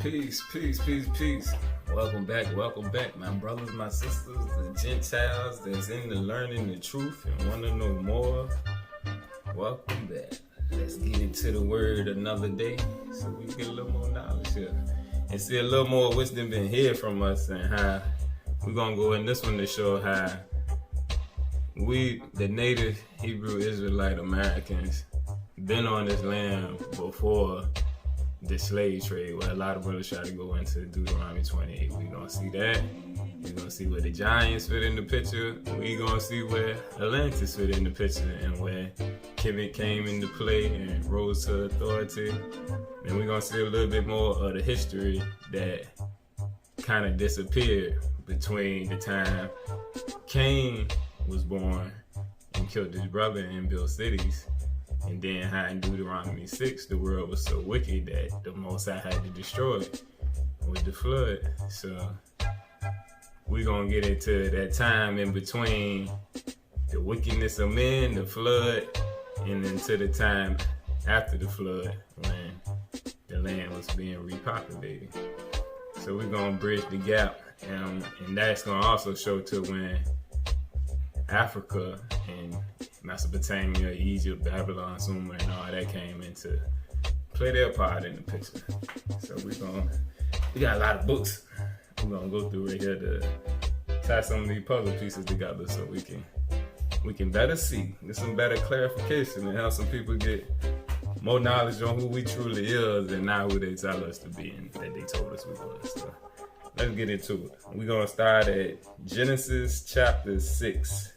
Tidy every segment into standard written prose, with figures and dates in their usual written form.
Peace, peace, peace, peace. Welcome back, my brothers, my sisters, the Gentiles that's into learning the truth and want to know more. Welcome back. Let's get into the word another day so we get a little more knowledge here and see a little more wisdom been here from us, and how we're going to go in this one to show how we, the native Hebrew Israelite Americans, been on this land before the slave trade, where a lot of brothers try to go into Deuteronomy 28. We're going to see that. We're going to see where the giants fit in the picture. We're going to see where Atlantis fit in the picture and where Kemet came into play and rose to authority. And we're going to see a little bit more of the history that kind of disappeared between the time Cain was born and killed his brother and built cities, and then how in Deuteronomy 6 the world was so wicked that the Most High had to destroy it with the flood. So we're going to get into that time in between the wickedness of men, the flood, and into the time after the flood when the land was being repopulated. So we're going to bridge the gap, and that's going to also show to when Africa and Mesopotamia, Egypt, Babylon, Sumer, and all that came into play their part in the picture. So we got a lot of books we're gonna go through right here to tie some of these puzzle pieces together so we can better see, get some better clarification, and help some people get more knowledge on who we truly is and not who they tell us to be and that they told us we was. So let's get into it. We're gonna start at Genesis chapter 6.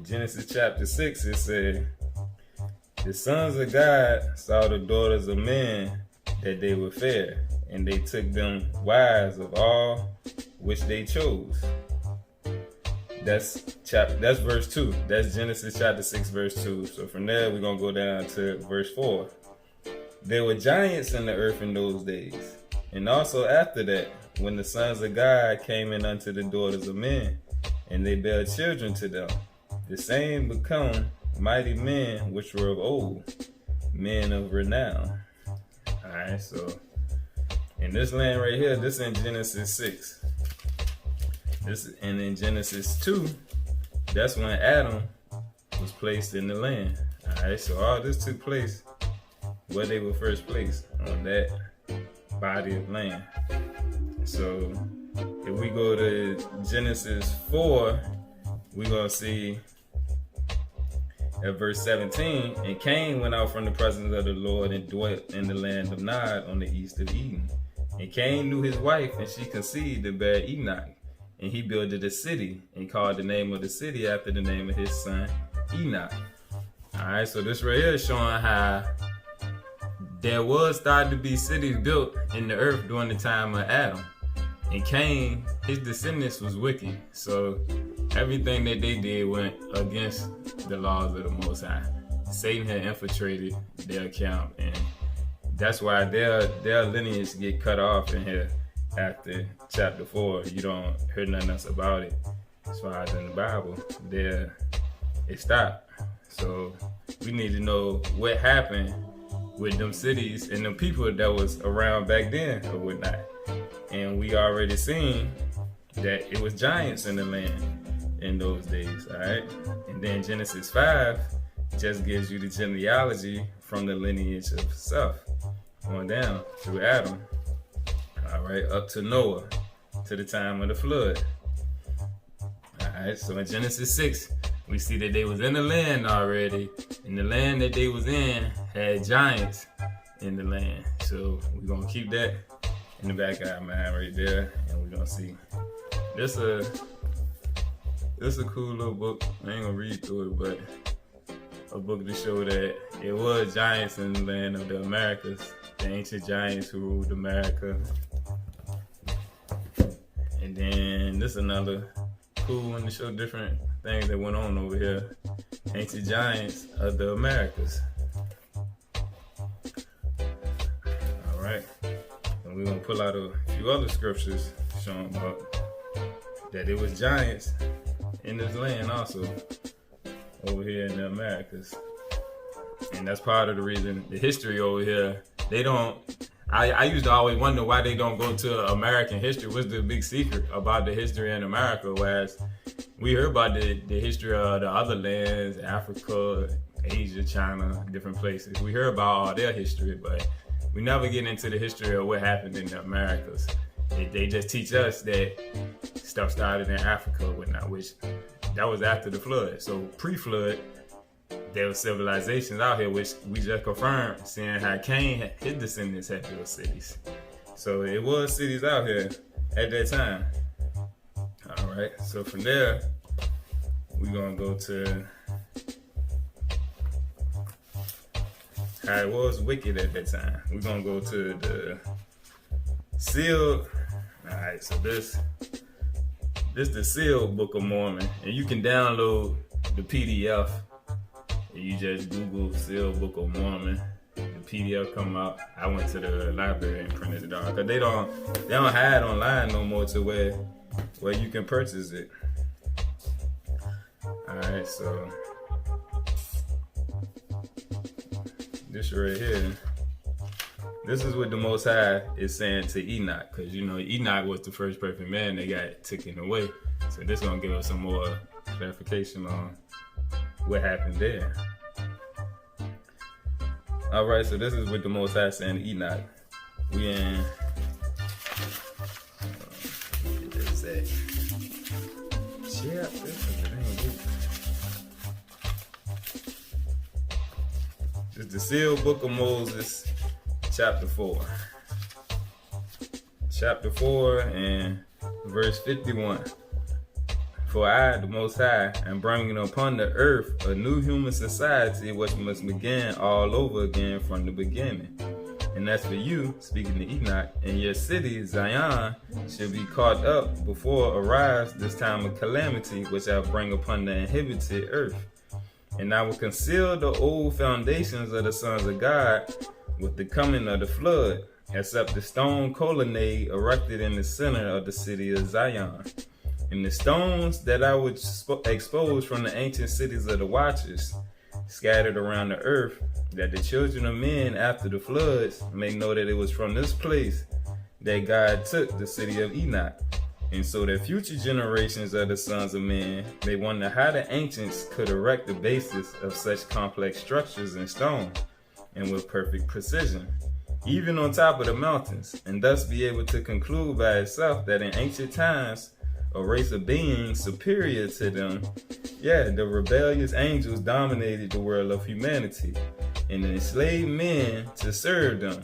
Genesis chapter 6, it said, the sons of God saw the daughters of men that they were fair, and they took them wives of all which they chose. That's verse 2. That's Genesis chapter 6, verse 2. So from there, we're going to go down to verse 4. There were giants in the earth in those days, and also after that, when the sons of God came in unto the daughters of men, and they bare children to them. The same become mighty men which were of old, men of renown. Alright, so in this land right here, this in Genesis 6. And in Genesis 2, that's when Adam was placed in the land. Alright, so all this took place where they were first placed, on that body of land. So if we go to Genesis 4, we're going to see at verse 17, and Cain went out from the presence of the Lord and dwelt in the land of Nod on the east of Eden. And Cain knew his wife, and she conceived and bare Enoch. And he builded a city and called the name of the city after the name of his son Enoch. Alright, so this right here is showing how there was starting to be cities built in the earth during the time of Adam. And Cain, his descendants was wicked. So everything that they did went against the laws of the Most High. Satan had infiltrated their camp, and that's why their lineage get cut off in here after chapter 4. You don't hear nothing else about it as far as in the Bible. It stopped. So we need to know what happened with them cities and the people that was around back then or whatnot. And we already seen that it was giants in the land in those days, all right? And then Genesis 5 just gives you the genealogy from the lineage of Seth on down through Adam, all right, up to Noah, to the time of the flood. All right, so in Genesis 6, we see that they was in the land already, and the land that they was in had giants in the land. So we're going to keep that in the back of our mind right there, and we're going to see. This a cool little book. I ain't gonna read through it, but a book to show that it was giants in the land of the Americas, the ancient giants who ruled America. And then this another cool one to show different things that went on over here. Ancient giants of the Americas. All right, and we're gonna pull out a few other scriptures showing about that it was giants in this land also over here in the Americas. And that's part of the reason the history over here, they don't, I used to always wonder why they don't go to American history. What's the big secret about the history in America? Whereas we heard about the history of the other lands, Africa, Asia, China, different places. We hear about all their history, but we never get into the history of what happened in the Americas. They just teach us that stuff started in Africa and whatnot, which that was after the flood. So pre-flood, there were civilizations out here, which we just confirmed, seeing how Cain, his descendants had built cities. So it was cities out here at that time. All right, so from there, we're gonna go to how it was wicked at that time. We're gonna go to the sealed. All right, so this the sealed Book of Mormon, and you can download the PDF. You just Google sealed Book of Mormon. The PDF come out. I went to the library and printed it out because they don't have it online no more to where you can purchase it. All right, so this right here. This is what the Most High is saying to Enoch, because you know Enoch was the first perfect man that got taken away. So this gonna give us some more clarification on what happened there. All right, so this is what the Most High saying to Enoch. We in this is the sealed Book of Moses. Chapter 4. Chapter 4 and verse 51. For I, the Most High, am bringing upon the earth a new human society which must begin all over again from the beginning. And as for you, speaking to Enoch, and your city, Zion, shall be caught up before arise this time of calamity which I bring upon the inhabited earth. And I will conceal the old foundations of the sons of God with the coming of the flood, except the stone colonnade erected in the center of the city of Zion. And the stones that I would expose from the ancient cities of the watchers, scattered around the earth, that the children of men after the floods may know that it was from this place that God took the city of Enoch. And so that future generations of the sons of men may wonder how the ancients could erect the basis of such complex structures in stone, and with perfect precision, even on top of the mountains, and thus be able to conclude by itself that in ancient times, a race of beings superior to them, the rebellious angels dominated the world of humanity, and enslaved men to serve them,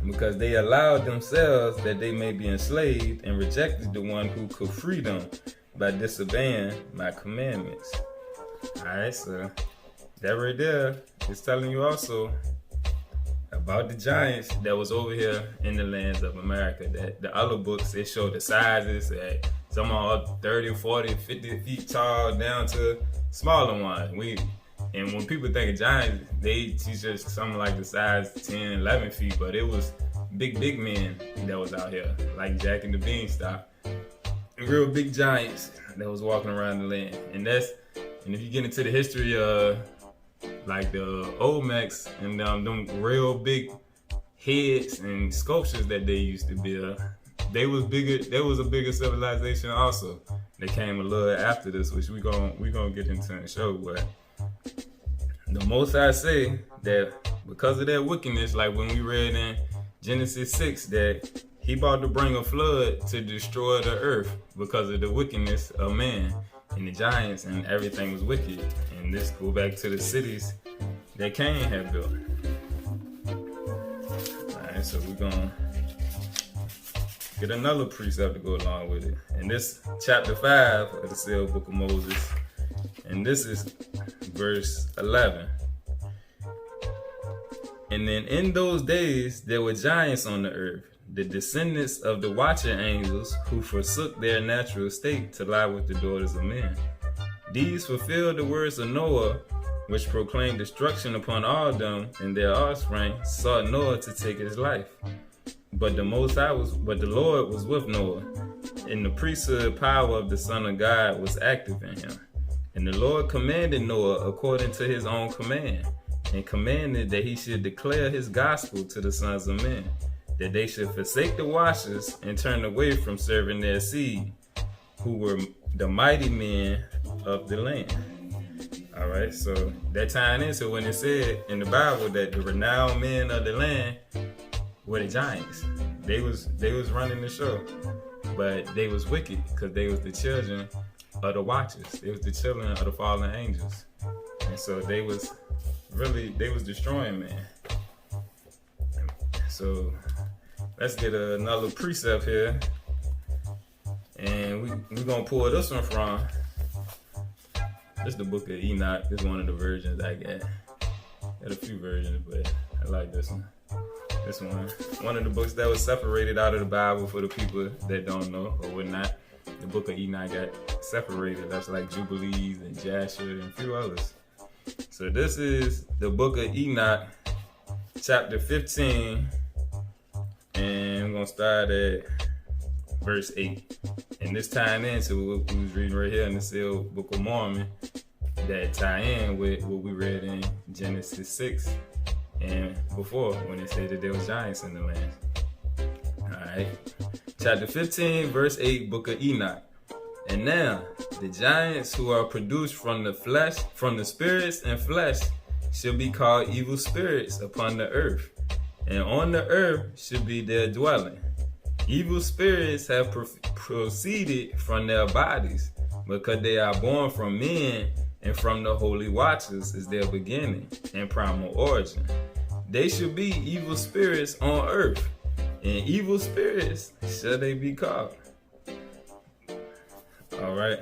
because they allowed themselves that they may be enslaved and rejected the one who could free them by disobeying my commandments. Alright, so that right there is telling you also about the giants that was over here in the lands of America. That the other books, they show the sizes, that some are up 30, 40, 50 feet tall down to smaller ones. And when people think of giants, they teach us something like the size 10, 11 feet, but it was big men that was out here, like Jack and the Beanstalk. Real big giants that was walking around the land. And if you get into the history of like the Olmecs and them real big heads and sculptures that they used to build, they was bigger. There was a bigger civilization also that came a little after this, which we gonna get into and show. But the Most High say that because of their wickedness, like when we read in Genesis 6, that he about to bring a flood to destroy the earth because of the wickedness of man. And the giants and everything was wicked. And this go back to the cities that Cain had built. Alright, so we're gonna get another precept to go along with it. And this chapter 5 of the sealed Book of Moses. And this is verse 11. And then in those days there were giants on the earth, the descendants of the watcher angels who forsook their natural state to lie with the daughters of men. These fulfilled the words of Noah, which proclaimed destruction upon all them, and their offspring sought Noah to take his life. But the Lord was with Noah, and the priesthood power of the Son of God was active in him. And the Lord commanded Noah according to his own command, and commanded that he should declare his gospel to the sons of men, that they should forsake the watchers and turn away from serving their seed, who were the mighty men of the land. All right, so that tying into when it said in the Bible that the renowned men of the land were the giants. They was running the show, but they was wicked because they was the children of the watchers. They was the children of the fallen angels, and so they was destroying man. So let's get another precept here, and we gonna pull this one from. This is the book of Enoch. This is one of the versions I got. Got a few versions, but I like this one. This one of the books that was separated out of the Bible for the people that don't know or would not. The book of Enoch got separated. That's like Jubilees and Jasher and a few others. So this is the book of Enoch, chapter 15, and I'm gonna start at verse 8. And this tying into what we was reading right here in the sealed Book of Mormon, that tie in with what we read in Genesis 6 and before, when it said that there was giants in the land. Alright. Chapter 15, verse 8, Book of Enoch. And now the giants who are produced from the flesh, from the spirits and flesh, shall be called evil spirits upon the earth, and on the earth should be their dwelling. Evil spirits have proceeded from their bodies, because they are born from men, and from the holy watchers is their beginning and primal origin. They should be evil spirits on earth, and evil spirits shall they be called. Alright.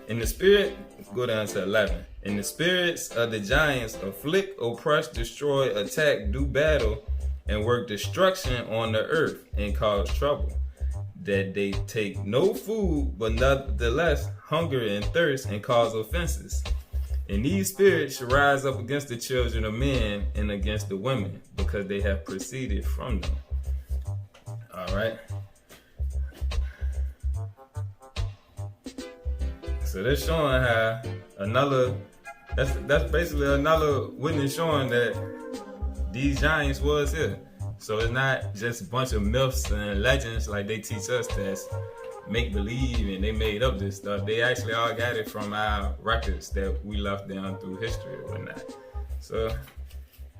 In the spirit, go down to 11. In the spirits of the giants afflict, oppress, destroy, attack, do battle, and work destruction on the earth, and cause trouble. That they take no food, but nevertheless hunger and thirst, and cause offenses. And these spirits shall rise up against the children of men and against the women, because they have proceeded from them. Alright. So that's showing how that's basically another witness showing that these giants was here. So it's not just a bunch of myths and legends like they teach us that's make believe and they made up this stuff. They actually all got it from our records that we left down through history or whatnot. So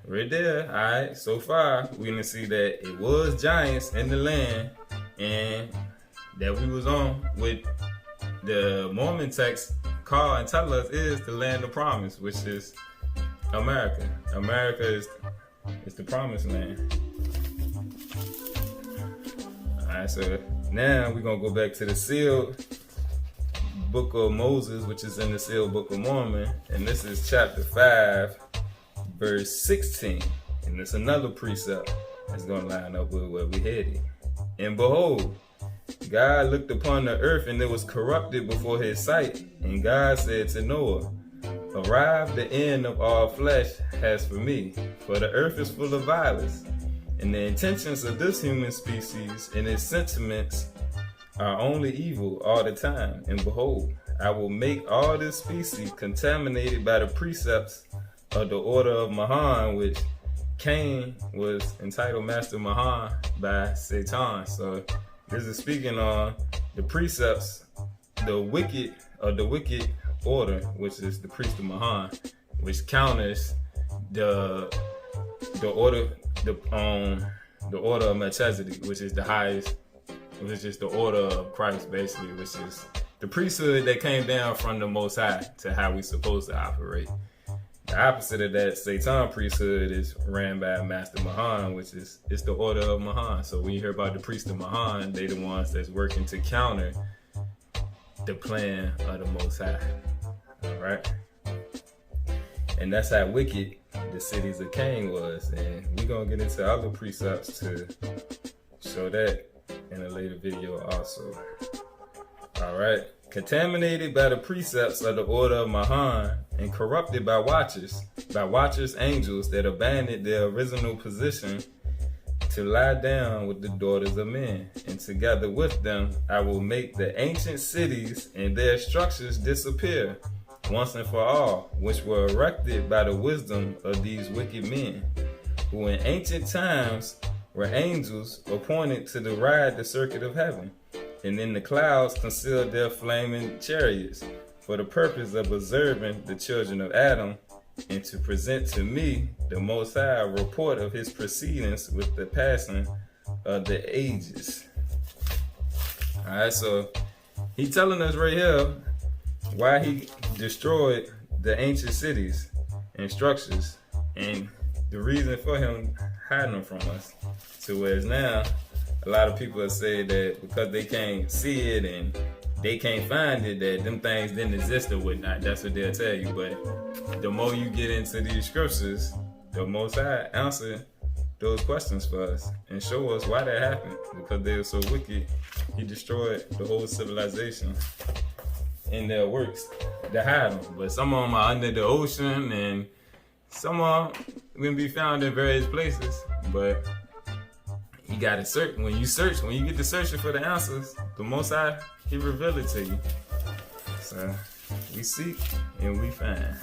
right there, alright, so far we can see that it was giants in the land, and that we was on with the Mormon text call and tell us is the land of promise, which is America. America is the promised land. Alright, so now we're gonna go back to the sealed book of Moses, which is in the sealed book of Mormon, and this is chapter 5, verse 16. And it's another precept that's gonna line up with what we headed. And behold, God looked upon the earth, and it was corrupted before his sight. And God said to Noah, arrive the end of all flesh has for me, for the earth is full of violence. And the intentions of this human species and its sentiments are only evil all the time. And behold, I will make all this species contaminated by the precepts of the order of Mahan, which Cain was entitled Master Mahan by Satan. So this is speaking on the precepts, the wicked order, which is the priest of Mahan, which counters the order of Melchizedek, which is the highest, which is just the order of Christ, basically, which is the priesthood that came down from the Most High to how we supposed to operate. The opposite of that, Satan priesthood is ran by Master Mahan, which is it's the order of Mahan. So when you hear about the priest of Mahan, they the ones that's working to counter the plan of the Most High. All right, and that's how wicked the cities of Cain was, and we're gonna get into other precepts to show that in a later video also. All right. Contaminated by the precepts of the order of Mahan, and corrupted by watchers angels that abandoned their original position to lie down with the daughters of men. And together with them I will make the ancient cities and their structures disappear, once and for all, which were erected by the wisdom of these wicked men, who in ancient times were angels appointed to ride the circuit of heaven, and in the clouds concealed their flaming chariots, for the purpose of observing the children of Adam, and to present to me, the Most High, a report of his proceedings with the passing of the ages. Alright, so he telling us right here why he destroyed the ancient cities and structures, and the reason for him hiding them from us. So whereas now, a lot of people have said that because they can't see it and they can't find it, that them things didn't exist or whatnot. That's what they'll tell you. But the more you get into these scriptures, the Most High answer those questions for us and show us why that happened. Because they were so wicked, he destroyed the whole civilization in their works to hide them. But some of them are under the ocean, and some of them can be found in various places. But you gotta search. When you get to searching for the answers, the Most High, he reveal it to you. So we seek and we find.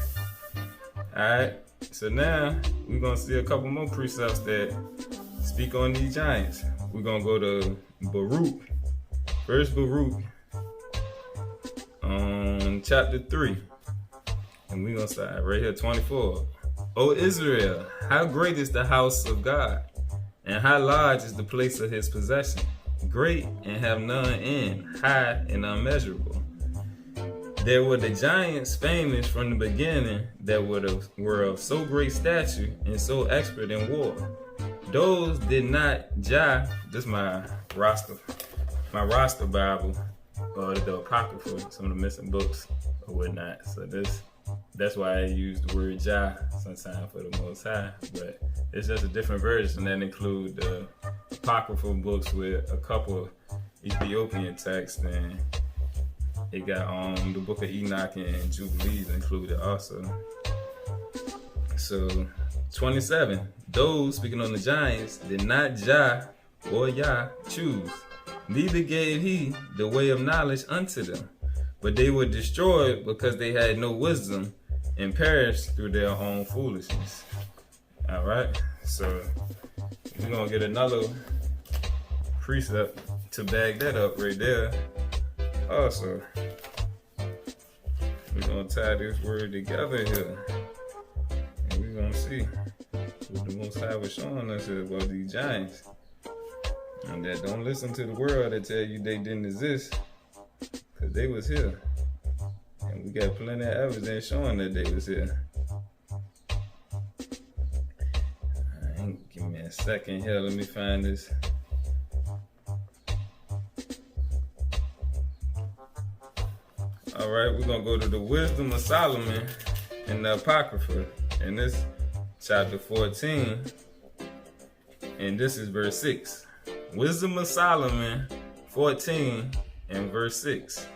Alright, so now we're gonna see a couple more precepts that speak on these giants. We're gonna go to Baruch, first Baruch, on chapter 3. And we're gonna start right here, 24. O Israel, how great is the house of God, and how large is the place of his possession. Great and have none end, high and unmeasurable. There were the giants famous from the beginning that were of so great stature and so expert in war. Those did not Jah. This is my roster Bible, or the Apocrypha, some of the missing books or whatnot. So that's why I use the word Jah sometimes for the Most High, but it's just a different version that include the Apocryphal books with a couple Ethiopian texts, and it got the book of Enoch and Jubilees included also. So 27, those speaking on the giants did not Jah or Yah choose, neither gave he the way of knowledge unto them, but they were destroyed because they had no wisdom and perished through their own foolishness. All right, so we're gonna get another precept to back that up right there. Also, we're gonna tie this word together here, and we're gonna see what the Most High was showing us here about these giants, and that don't listen to the world that tell you they didn't exist, because they was here, and we got plenty of evidence showing that they was here. Give me a second here, let me find this. Alright, we're gonna go to the Wisdom of Solomon in the Apocrypha, and this chapter 14, and this is verse 6. Wisdom of Solomon 14 and verse 6.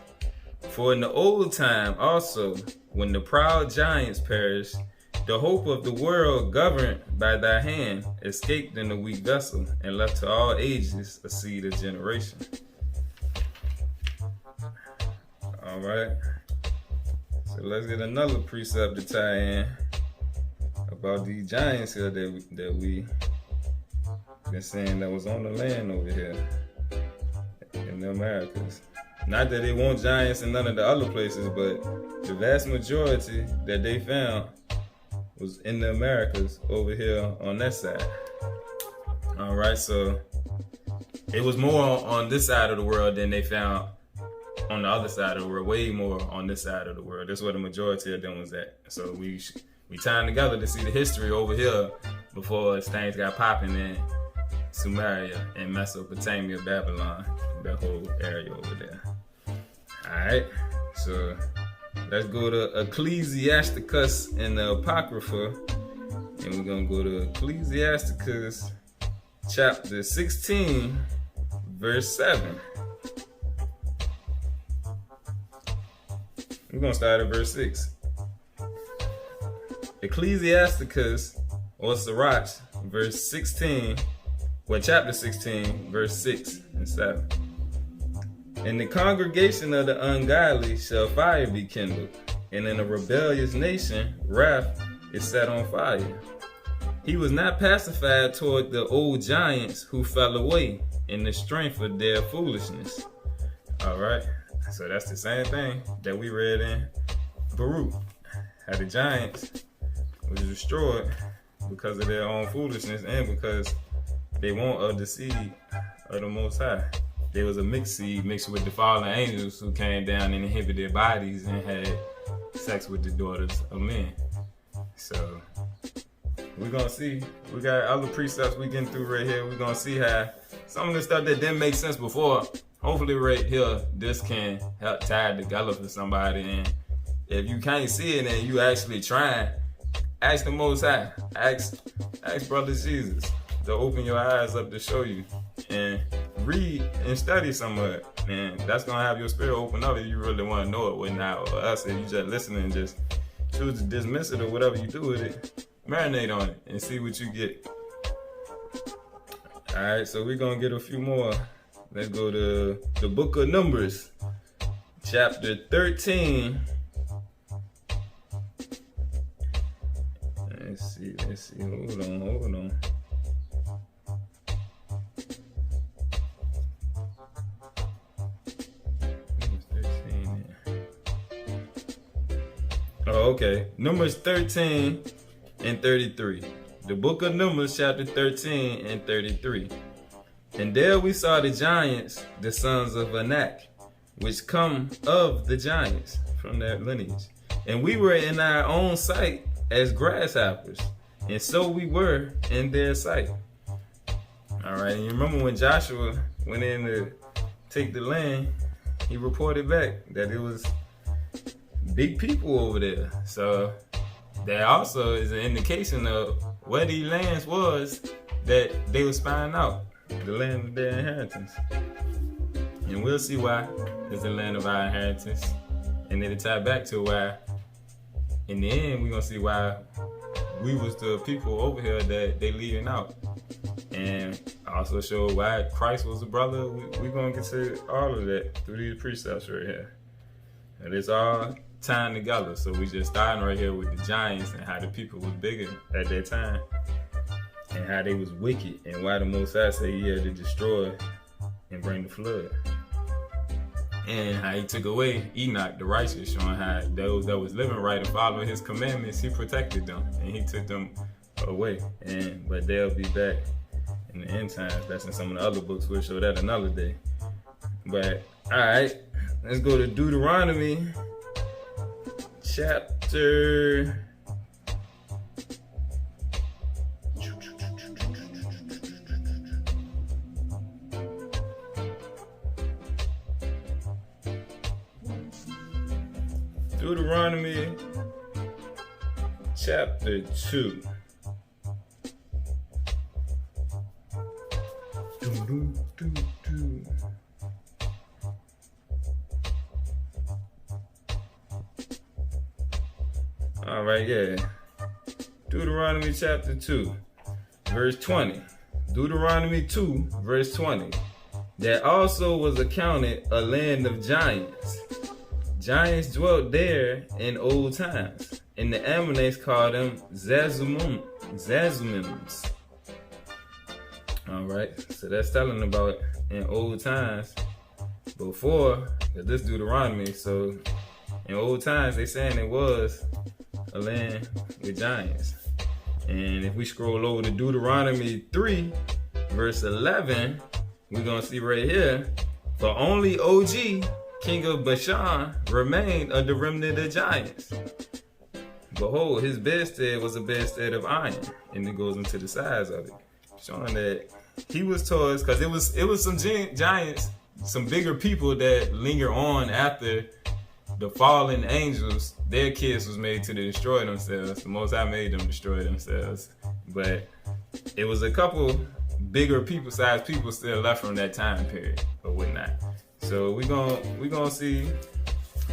For in the old time also, when the proud giants perished, the hope of the world governed by thy hand escaped in the weak vessel, and left to all ages a seed of generation. Alright, so let's get another precept to tie in about these giants here that we been saying that was on the land over here in the Americas. Not that they want giants in none of the other places, but the vast majority that they found was in the Americas over here on that side. Alright, so it was more on this side of the world than they found on the other side of the world, way more on this side of the world. That's where the majority of them was at. So we tying together to see the history over here before things got popping in Sumeria and Mesopotamia, Babylon, that whole area over there. Alright, so let's go to Ecclesiasticus in the Apocrypha, and we're gonna go to Ecclesiasticus chapter 16, verse 7. We're gonna start at verse 6. Ecclesiasticus, or Sirach, verse 16, chapter 16, verse 6 and 7. In the congregation of the ungodly shall fire be kindled, and in a rebellious nation, wrath is set on fire. He was not pacified toward the old giants who fell away in the strength of their foolishness. All right, so that's the same thing that we read in Baruch. How the giants was destroyed because of their own foolishness and because they weren't of the seed of the Most High. There was a mixed seed mixed with the fallen angels who came down and inhibited their bodies and had sex with the daughters of men. So we're gonna see. We got other precepts we getting through right here. We're gonna see how some of the stuff that didn't make sense before, hopefully right here, this can help tie it together for somebody. And if you can't see it and you actually trying, ask the Most High. Ask Brother Jesus to open your eyes up to show you. And read and study some of it. And that's going to have your spirit open up if you really want to know it. With now, or else if you just listen and just choose to dismiss it or whatever you do with it, marinate on it and see what you get. Alright, so we're going to get a few more. Let's go to the book of Numbers, chapter 13. Let's see. Hold on. Oh, okay. Numbers 13 and 33. The book of Numbers, chapter 13 and 33. And there we saw the giants, the sons of Anak, which come of the giants, from their lineage. And we were in our own sight as grasshoppers, and so we were in their sight. All right, and you remember when Joshua went in to take the land, he reported back that it was big people over there. So that also is an indication of where these lands was that they were spying out, the land of their inheritance. And we'll see why it's the land of our inheritance. And then it tied back to why, in the end, we're going to see why we was the people over here that they leaving out. And also show why Christ was a brother. We're going to get to all of that through these precepts right here. And it's all tying together. So we just starting right here with the giants and how the people was bigger at that time. And how they was wicked. And why the Most High said he had to destroy and bring the flood. And how he took away Enoch, the righteous, showing how those that was living right and following his commandments, he protected them and he took them away. But they'll be back in the end times. That's in some of the other books. We'll show that another day. But all right, let's go to Deuteronomy chapter 2. All right, yeah. Deuteronomy chapter 2, verse 20. Deuteronomy 2, verse 20. There also was accounted a land of giants. Giants dwelt there in old times, and the Ammonites called them Zazumims. All right, so that's telling about in old times before this Deuteronomy. So in old times, they saying it was a land with giants. And if we scroll over to Deuteronomy 3, verse 11, we're gonna see right here, for only Og, king of Bashan, remained of the remnant of giants. Behold, his bedstead was a bedstead of iron, and it goes into the size of it, showing that he was towards, because it was some giants, some bigger people that linger on after the fallen angels. Their kids was made to destroy themselves. The Most High made them destroy themselves, but it was a couple bigger people-sized people still left from that time period or whatnot. So we gonna see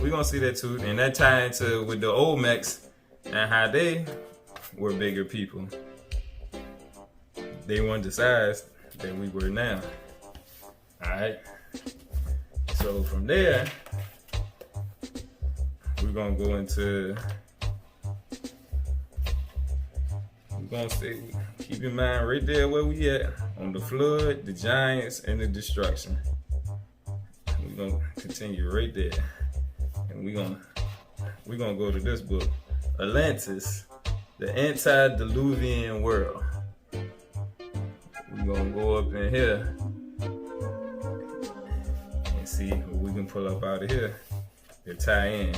that too, and that tie into with the Olmecs and how they were bigger people. They weren't the size that we were now. All right. So from there, we're gonna go into. We're gonna say, keep in mind right there where we at on the flood, the giants, and the destruction. We're gonna continue right there, and we're gonna go to this book, Atlantis, the Antediluvian World. We're gonna go up in here and see what we can pull up out of here to tie in.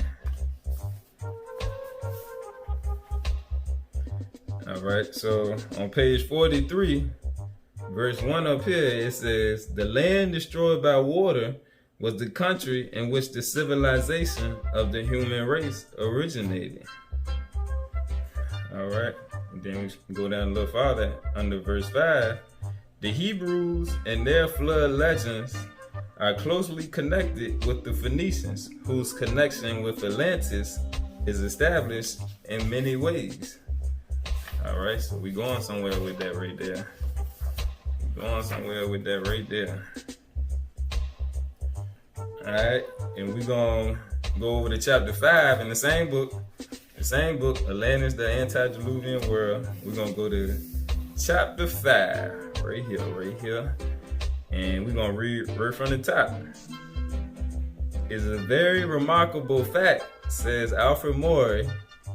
Alright, so on page 43, verse 1 up here, it says, the land destroyed by water was the country in which the civilization of the human race originated. Alright, and then we go down a little farther under verse 5. The Hebrews and their flood legends are closely connected with the Phoenicians, whose connection with Atlantis is established in many ways. Alright, so we going somewhere with that right there. Alright, and we gonna go over to chapter 5 in the same book, Atlantis, the Antediluvian World. We're gonna go to chapter 5, right here. And we're gonna read right from the top. It's a very remarkable fact, says Alfred Maury,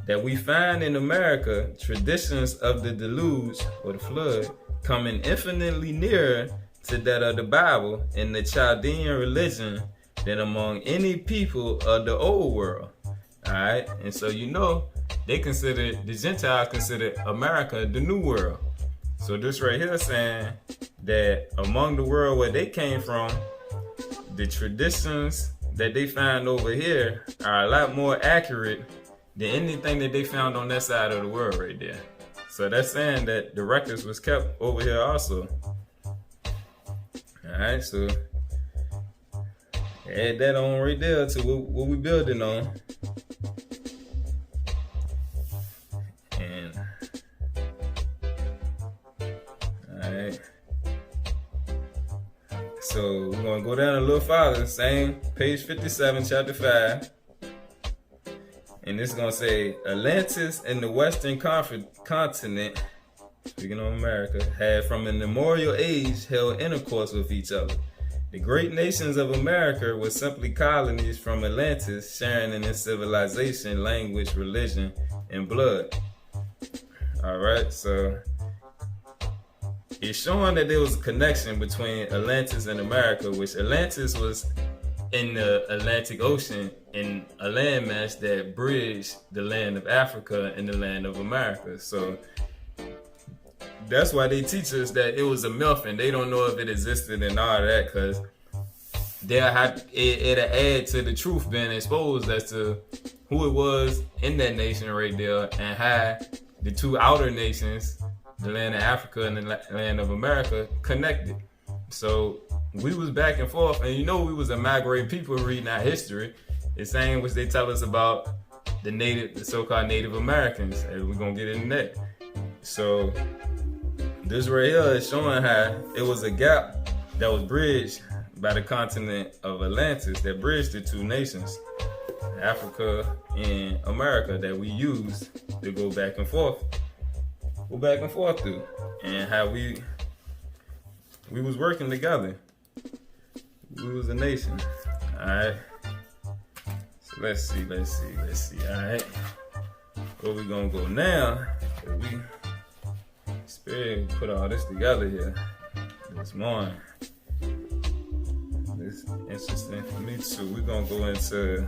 that we find in America traditions of the deluge or the flood coming infinitely nearer to that of the Bible and the Chaldean religion than among any people of the old world. Alright, and so the Gentiles consider America the new world. So this right here saying that among the world where they came from, the traditions that they find over here are a lot more accurate than anything that they found on that side of the world right there. So that's saying that the records was kept over here also. Alright, so add that on right there to what we building on. And alright. So we're gonna go down a little farther, same page 57, chapter 5. And this is going to say, Atlantis and the Western continent, speaking of America, had from an immemorial age held intercourse with each other. The great nations of America were simply colonies from Atlantis, sharing in its civilization, language, religion, and blood. Alright, so it's showing that there was a connection between Atlantis and America, which Atlantis was in the Atlantic Ocean in a landmass that bridged the land of Africa and the land of America. So that's why they teach us that it was a myth and they don't know if it existed and all that, because it'll add to the truth being exposed as to who it was in that nation right there and how the two outer nations, the land of Africa and the land of America, connected. So we was back and forth, and we was a migrating people reading our history. The same which they tell us about the so-called Native Americans, and we're gonna get into that. So this right here is showing how it was a gap that was bridged by the continent of Atlantis that bridged the two nations, Africa and America, that we used to go back and forth through, and how we was working together. We was a nation. Alright. So let's see. Alright. Where we gonna go now? We put all this together here this morning. It's interesting for me too. We're gonna go into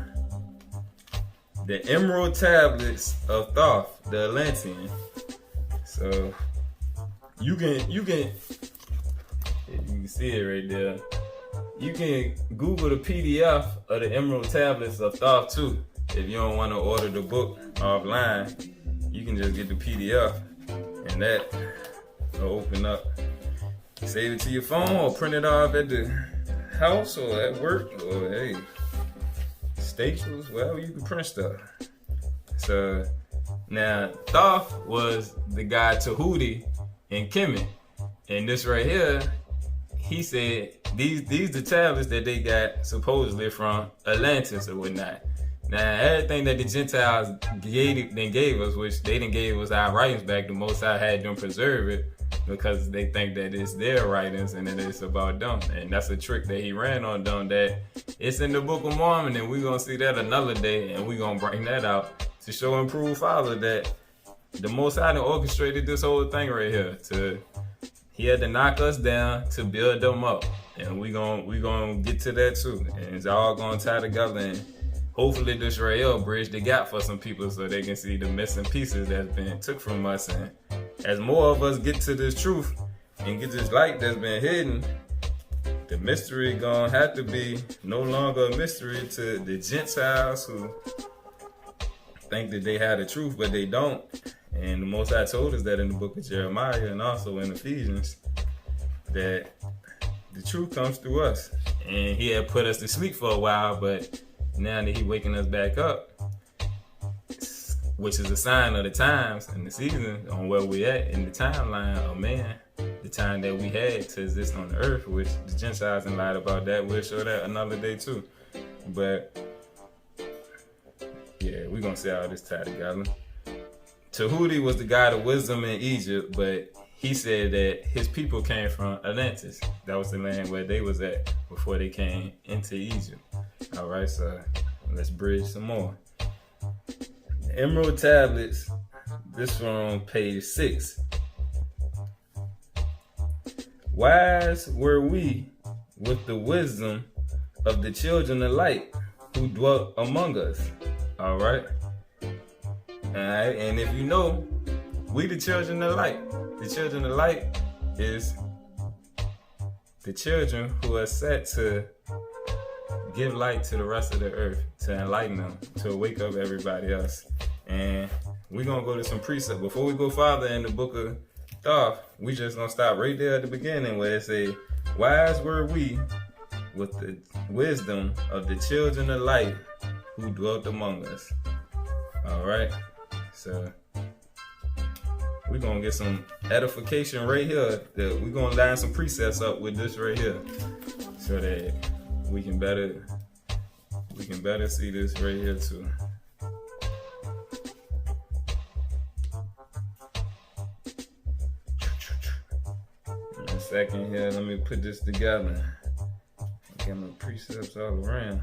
the Emerald Tablets of Thoth, the Atlantean. So you can see it right there. You can Google the PDF of the Emerald Tablets of Thoth too. If you don't want to order the book offline, you can just get the PDF, and that will open up. Save it to your phone or print it off at the house or at work or Staples, wherever you can print stuff. So now Thoth was the god Tahuti in Kemet, and this right here, he said these the tablets that they got supposedly from Atlantis or whatnot. Now, everything that the Gentiles gave us, which they didn't gave us our writings back, the Most High had them preserve it because they think that it's their writings and that it's about them. And that's a trick that he ran on them, that it's in the Book of Mormon, and we're going to see that another day, and we're going to bring that out to show and prove, Father, that the Most High orchestrated this whole thing right here. He had to knock us down to build them up. And we gonna get to that too. And it's all gonna tie together, and hopefully this Israel bridge the gap for some people so they can see the missing pieces that's been took from us. And as more of us get to this truth and get this light that's been hidden, the mystery gonna have to be no longer a mystery to the Gentiles who think that they have the truth, but they don't. And the Most High told us that in the book of Jeremiah and also in Ephesians, that the truth comes through us. And he had put us to sleep for a while, but now that he waking us back up, which is a sign of the times and the season on where we at in the timeline of man, the time that we had to exist on the earth, which the Gentiles and lied about that. We'll show that another day too. But yeah, we're gonna see how this tie together. Tahuti was the god of wisdom in Egypt, but he said that his people came from Atlantis. That was the land where they was at before they came into Egypt. All right, so let's bridge some more. The Emerald Tablets, this one on page 6. Wise were we with the wisdom of the children of light who dwelt among us. All right. Alright, and if you know, we the children of light. The children of light is the children who are set to give light to the rest of the earth, to enlighten them, to wake up everybody else. And we're going to go to some precepts. Before we go farther in the book of Thoth, we just going to stop right there at the beginning where it say, wise were we with the wisdom of the children of light who dwelt among us. All right. So we're going to get some edification right here. That we're going to line some precepts up with this right here so that we can better see this right here too. In a second here, let me put this together. Get my precepts all around.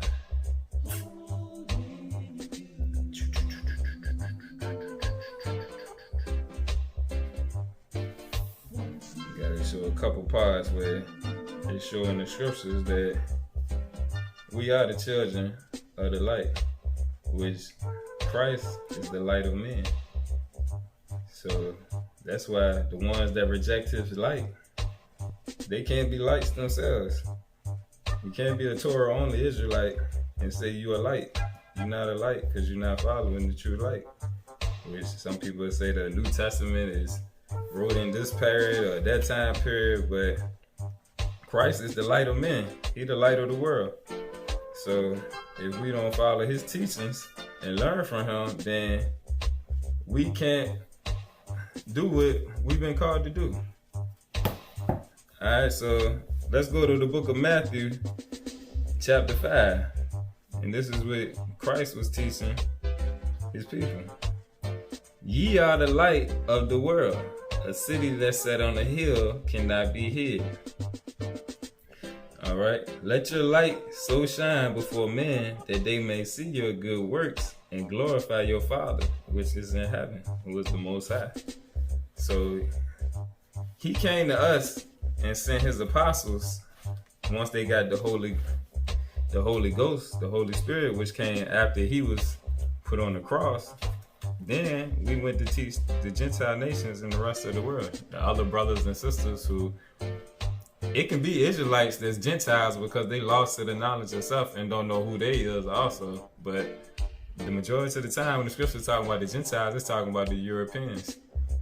Show a couple parts where they show in the scriptures that we are the children of the light, which Christ is the light of men. So that's why the ones that reject his light, they can't be lights themselves. You can't be a Torah only Israelite and say you a light. You're not a light because you're not following the true light. Which some people say the New Testament is wrote in this period or that time period, but Christ is the light of men. He the light of the world. So if we don't follow his teachings and learn from him, then we can't do what we've been called to do. Alright, so let's go to the book of Matthew, chapter 5. And this is what Christ was teaching his people. Ye are the light of the world. A city that's set on a hill cannot be hid. All right. Let your light so shine before men that they may see your good works and glorify your Father, which is in heaven, who is the Most High. So he came to us and sent his apostles once they got the Holy Ghost, the Holy Spirit, which came after he was put on the cross. Then we went to teach the Gentile nations and the rest of the world, the other brothers and sisters who, it can be Israelites that's Gentiles because they lost to the knowledge of self and don't know who they is also. But the majority of the time when the scriptures talking about the Gentiles, it's talking about the Europeans,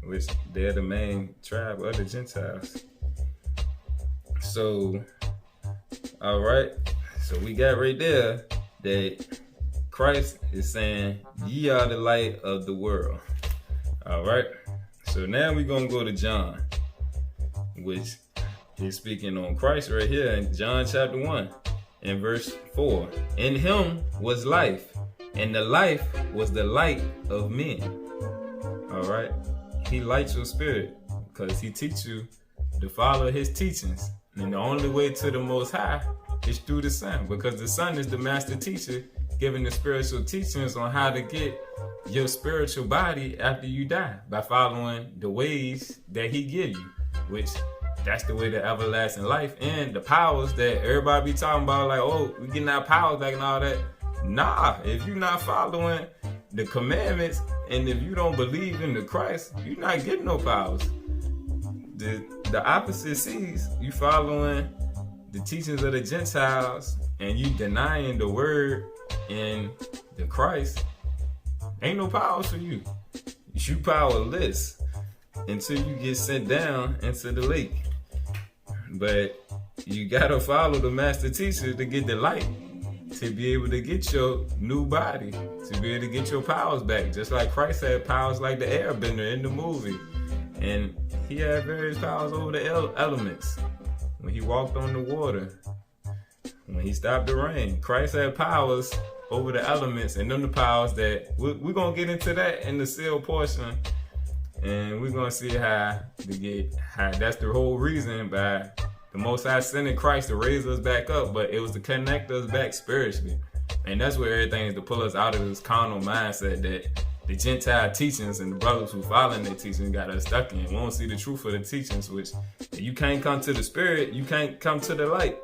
which they're the main tribe of the Gentiles. So, all right. So we got right there that Christ is saying, ye are the light of the world. All right. So now we're going to go to John, which is speaking on Christ right here in John chapter 1 and verse 4. In him was life, And the life was the light of men. All right. He lights your spirit because he teach you to follow his teachings. And the only way to the Most High is through the Son, because the Son is the master teacher, giving the spiritual teachings on how to get your spiritual body after you die by following the ways that he give you, which that's the way to everlasting life and the powers that everybody be talking about, like, oh, we getting our powers back and all that. Nah, if you're not following the commandments and if you don't believe in the Christ, you're not getting no powers. The opposite sees you following the teachings of the Gentiles and you denying the word in the Christ. Ain't no powers for you. You powerless until you get sent down into the lake. But you gotta follow the master teacher to get the light, to be able to get your new body, to be able to get your powers back. Just like Christ had powers like the airbender in the movie. And he had various powers over the elements. When he walked on the water, when he stopped the rain, Christ had powers over the elements, and them the powers that we're going to get into that in the seal portion. And we're going to see how that's the whole reason by the Most High sending Christ to raise us back up, but it was to connect us back spiritually. And that's where everything is to pull us out of this carnal mindset that the Gentile teachings and the brothers who following their teachings got us stuck in. We don't see the truth of the teachings, which you can't come to the Spirit, you can't come to the light,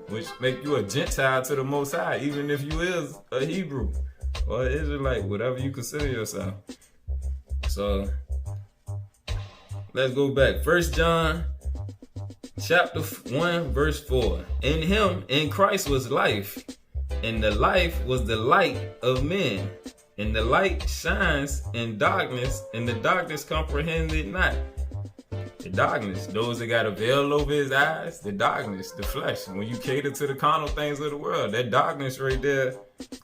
which make you a Gentile to the Most High, even if you is a Hebrew or an Israelite, whatever you consider yourself. So let's go back. 1 John chapter 1 verse 4. In him, in Christ, was life, and the life was the light of men. And the light shines in darkness, and the darkness comprehended it not. The darkness, those that got a veil over his eyes, the darkness, the flesh. When you cater to the carnal things of the world, that darkness right there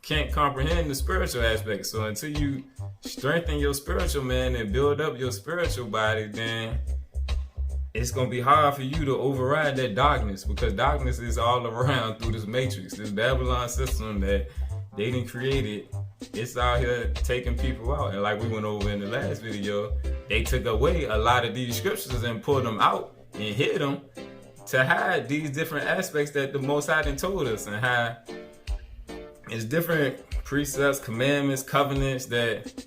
can't comprehend the spiritual aspect. So until you strengthen your spiritual man and build up your spiritual body, then it's going to be hard for you to override that darkness, because darkness is all around through this matrix, this Babylon system that they done created. It's out here taking people out. And like we went over in the last video, they took away a lot of these scriptures and pulled them out and hid them to hide these different aspects that the Most High done told us, and how it's different precepts, commandments, covenants that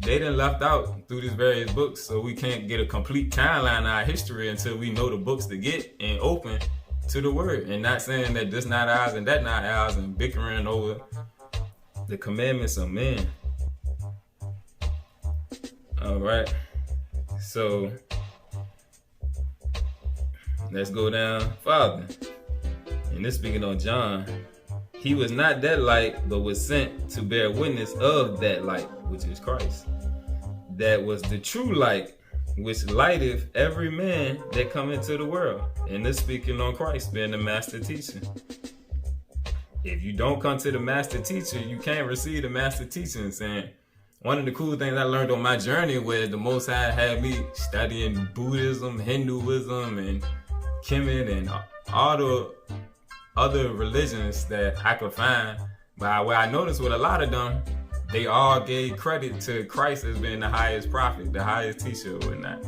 they done left out through these various books. So we can't get a complete timeline of our history until we know the books to get and open to the word. And not saying that this not ours and that not ours and bickering over the commandments of men. All right. So let's go down farther. And this speaking on John. He was not that light, but was sent to bear witness of that light, which is Christ. That was the true light, which lighteth every man that come into the world. And this speaking on Christ being the master teacher. If you don't come to the master teacher, you can't receive the master teachings. And one of the cool things I learned on my journey was the Most High had me studying Buddhism, Hinduism, and Kemet, and all the other religions that I could find. But what I noticed with a lot of them, they all gave credit to Christ as being the highest prophet, the highest teacher, or whatnot.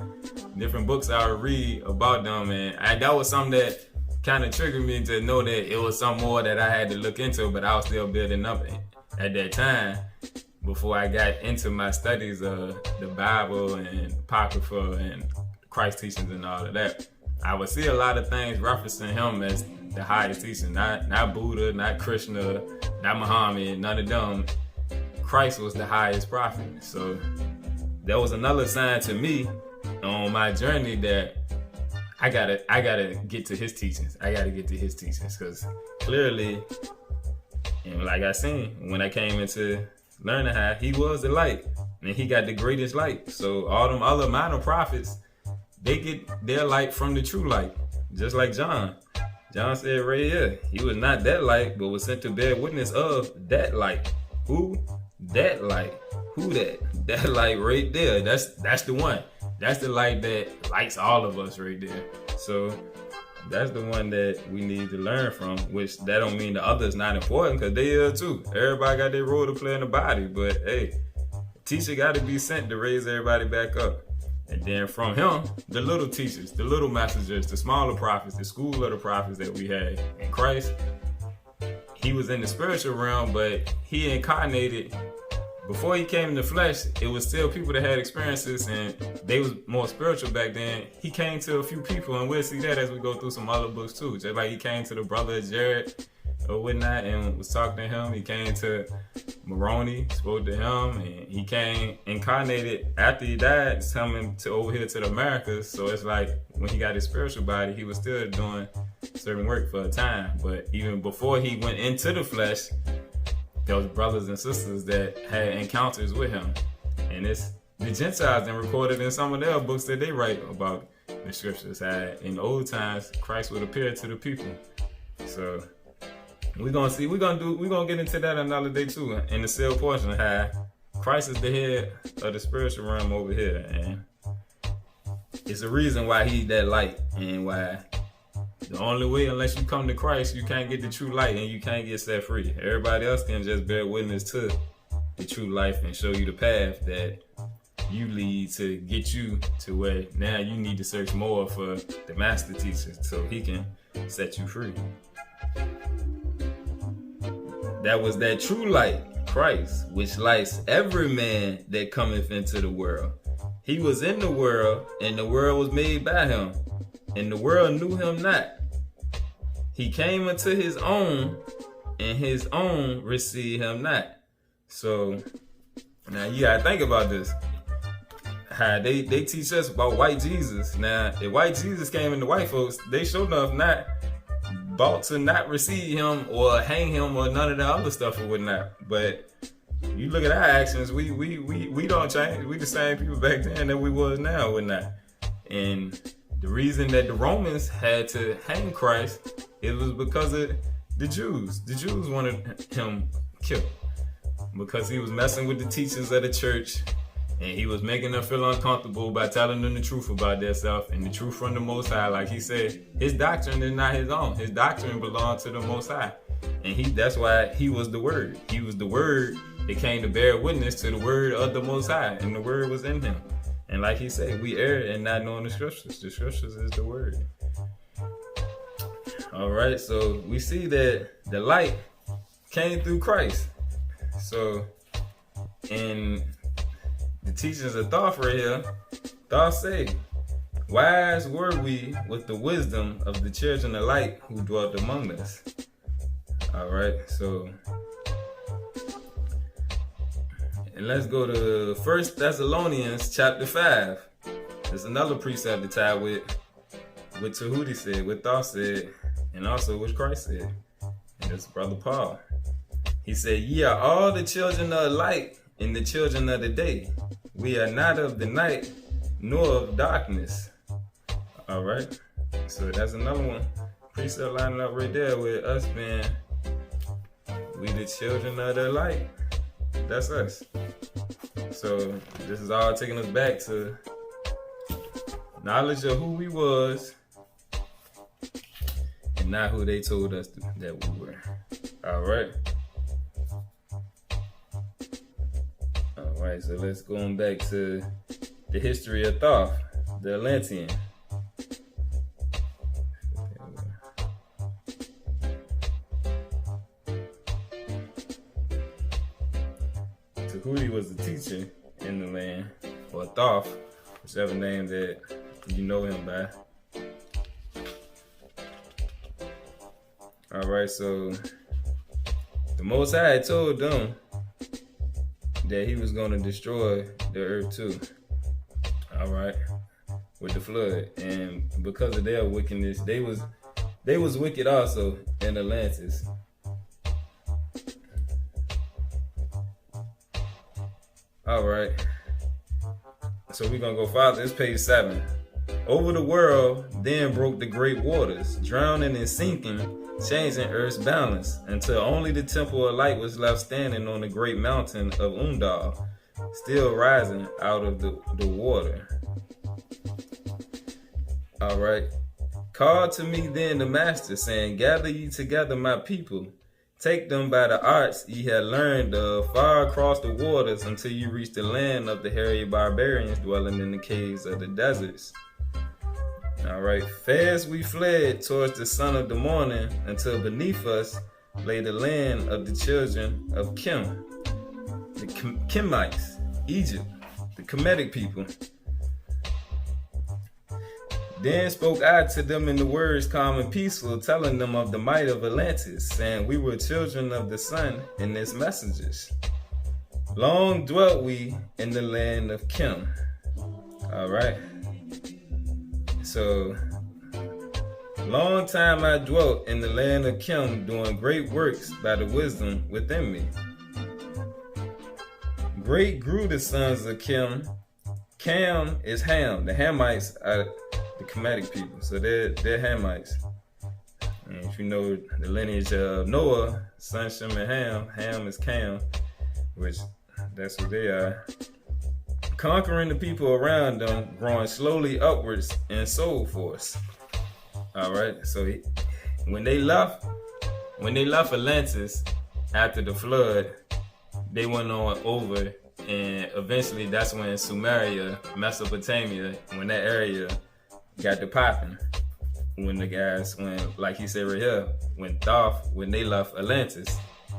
Different books I would read about them, and that was something that kind of triggered me to know that it was some more that I had to look into, but I was still building up at that time before I got into my studies of the Bible and Apocrypha and Christ teachings and all of that. I would see a lot of things referencing him as the highest teacher, not Buddha, not Krishna, not Muhammad, none of them. Christ was the highest prophet. So that was another sign to me on my journey that I gotta get to his teachings. I gotta get to his teachings, because clearly, and like I seen when I came into learning how he was the light, and he got the greatest light. So all them other minor prophets, they get their light from the true light, just like John. John said right here, he was not that light, but was sent to bear witness of that light. Who? That light. Who that? That light right there. That's the one. That's the light that lights all of us right there. So That's the one that we need to learn from, which that don't mean the other's not important, because they are too. Everybody got their role to play in the body, but hey, the teacher got to be sent to raise everybody back up. And then from him, the little teachers, the little messengers, the smaller prophets, the school of the prophets that we had in Christ, he was in the spiritual realm, but he incarnated. Before he came in the flesh, it was still people that had experiences, and they was more spiritual back then. He came to a few people, and we'll see that as we go through some other books too. Just like he came to the brother of Jared or whatnot and was talking to him. He came to Moroni, spoke to him, and he came incarnated after he died, coming to over here to the Americas. So it's like when he got his spiritual body, he was still doing certain work for a time. But even before he went into the flesh, there was brothers and sisters that had encounters with him. And it's the Gentiles then recorded in some of their books that they write about the scriptures. How in the old times Christ would appear to the people. So we're gonna get into that another day too, in the cell portion, how Christ is the head of the spiritual realm over here. And it's a reason why he's that light, and why the only way, unless you come to Christ, you can't get the true light and you can't get set free. Everybody else can just bear witness to the true life and show you the path that you lead to get you to where now you need to search more for the master teacher so he can set you free. That was that true light, Christ, which lights every man that cometh into the world. He was in the world, and the world was made by him, and the world knew him not. He came unto his own, and his own received him not. So now you gotta think about this. How they teach us about white Jesus. Now, if white Jesus came into white folks, they sure enough not bought to not receive him or hang him or none of the other stuff or whatnot. But you look at our actions, we don't change. We the same people back then that we was now or whatnot. And the reason that the Romans had to hang Christ, it was because of the Jews. The Jews wanted him killed because he was messing with the teachings of the church, and he was making them feel uncomfortable by telling them the truth about themselves and the truth from the Most High. Like he said, his doctrine is not his own. His doctrine belonged to the Most High. And that's why he was the Word. He was the Word that came to bear witness to the Word of the Most High, and the Word was in him. And like he said, we err in not knowing the scriptures. The scriptures is the Word. All right, so we see that the light came through Christ. So in the teachings of Thoth right here, Thoth say, wise were we with the wisdom of the children of light who dwelt among us. All right, so and let's go to 1 Thessalonians chapter 5. There's another precept to tie with what Tahuti said, what Thoth said, and also what Christ said. And it's Brother Paul. He said, ye are all the children of light and the children of the day. We are not of the night, nor of darkness. All right. So that's another one. Precept lining up right there with us being, we the children of the light. That's us. So this is all taking us back to knowledge of who we was and not who they told us that we were. All right. All right, so let's go on back to the history of Thoth, the Atlantean. Tahuti was the teacher in the land, or Thoth, whichever name that you know him by. All right, so the Most High told them that he was going to destroy the earth too. All right, with the flood, and because of their wickedness, they was wicked also in Atlantis. All right, so we're gonna go farther. It's page 7. Over the world then broke the great waters, drowning and sinking, changing earth's balance, until only the temple of light was left standing on the great mountain of Undal, still rising out of the water. All right, Called to me then the master, saying, Gather ye together my people, take them by the arts ye had learned of, far across the waters, until you reach the land of the hairy barbarians dwelling in the caves of the deserts. All right, fast we fled towards the son of the morning, until beneath us lay the land of the children of Kim, the Kemites, Egypt, the Kemetic people. Then spoke I to them in the words calm and peaceful, telling them of the might of Atlantis, saying, We were children of the sun and its messengers. Long dwelt we in the land of Kim. All right. So, long time I dwelt in the land of Kim, doing great works by the wisdom within me. Great grew the sons of Kim. Cam is Ham. The Hamites are the Kemetic people, so they're Hamites. And if you know the lineage of Noah, son Shem and Ham, Ham is Cam, which that's what they are. Conquering the people around them, growing slowly upwards in soul force. All right, so when they left Atlantis after the flood, they went on over, and eventually that's when Sumeria, Mesopotamia, when that area got to popping. When the guys, like he said right here, when they left Atlantis.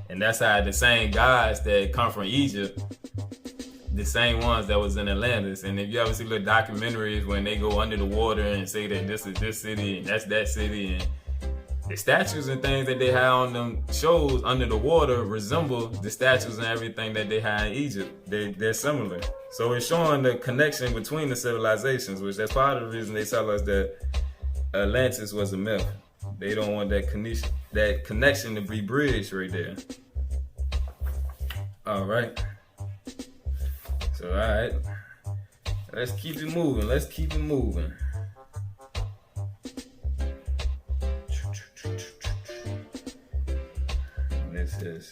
And that's how the same guys that come from Egypt, the same ones that was in Atlantis. And if you ever see little documentaries when they go under the water and say that this is this city and that's that city, and the statues and things that they have on them shows under the water resemble the statues and everything that they had in Egypt. They're similar. So it's showing the connection between the civilizations, which that's part of the reason they tell us that Atlantis was a myth. They don't want that connection to be bridged right there. All right. So, all right. Let's keep it moving. This is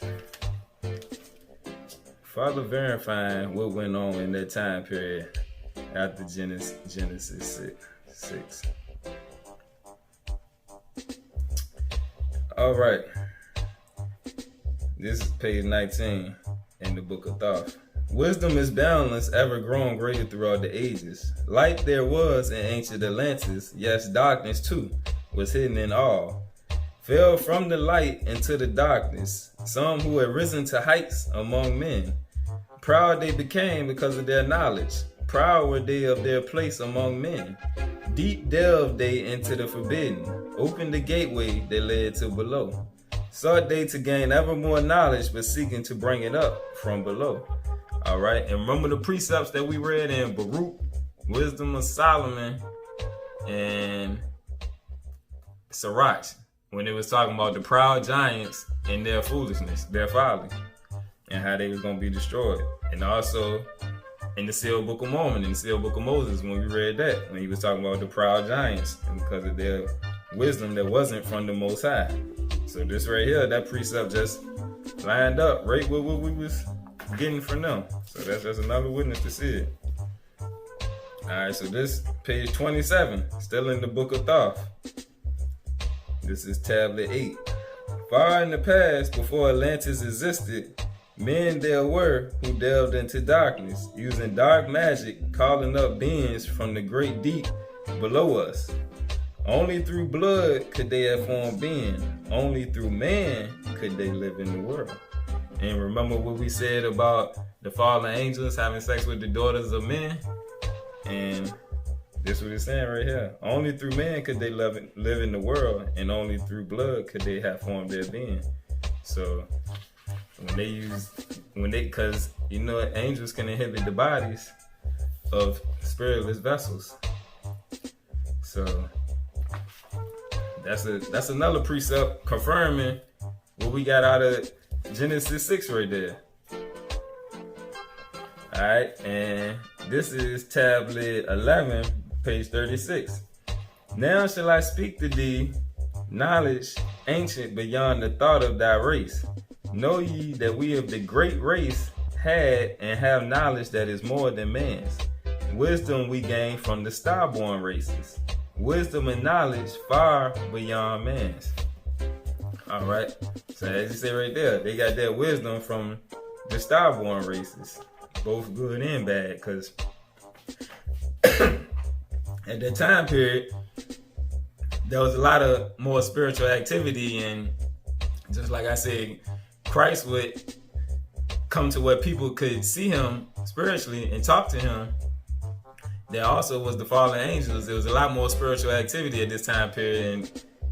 further verifying what went on in that time period after Genesis 6. All right. This is page 19 in the book of Thoth. Wisdom is boundless, ever growing greater throughout the ages. Light there was in ancient Atlantis, yes, darkness too was hidden in all. Fell from the light into the darkness, some who had risen to heights among men. Proud they became because of their knowledge. Proud were they of their place among men. Deep delved they into the forbidden, opened the gateway that led to below. Sought they to gain ever more knowledge, but seeking to bring it up from below. All right, and remember the precepts that we read in Baruch, Wisdom of Solomon, and Sirach, when it was talking about the proud giants and their foolishness, their folly, and how they was going to be destroyed. And also in the sealed book of Mormon, in the sealed book of Moses, when we read that, when he was talking about the proud giants, and because of their wisdom that wasn't from the Most High. So this right here, that precept just lined up right with what we was getting from them. So that's just another witness to see it. Alright, so this page 27, still in the book of Thoth. This is tablet 8. Far in the past, before Atlantis existed, men there were who delved into darkness, using dark magic, calling up beings from the great deep below us. Only through blood could they have formed being. Only through man could they live in the world. And remember what we said about the fallen angels having sex with the daughters of men? And this is what it's saying right here. Only through man could they live in the world, and only through blood could they have formed their being. So because you know angels can inhabit the bodies of spiritless vessels. So that's another precept confirming what we got out of Genesis 6 right there. Alright, and this is tablet 11, page 36. Now shall I speak to thee knowledge ancient beyond the thought of thy race. Know ye that we of the great race had and have knowledge that is more than man's. Wisdom we gain from the starborn races. wisdom and knowledge far beyond man's. All right. So as you say right there, they got that wisdom from the starborn races, both good and bad, because at that time period, there was a lot of more spiritual activity, and just like I said, Christ would come to where people could see him spiritually and talk to him. There also was the fallen angels. There was a lot more spiritual activity at this time period,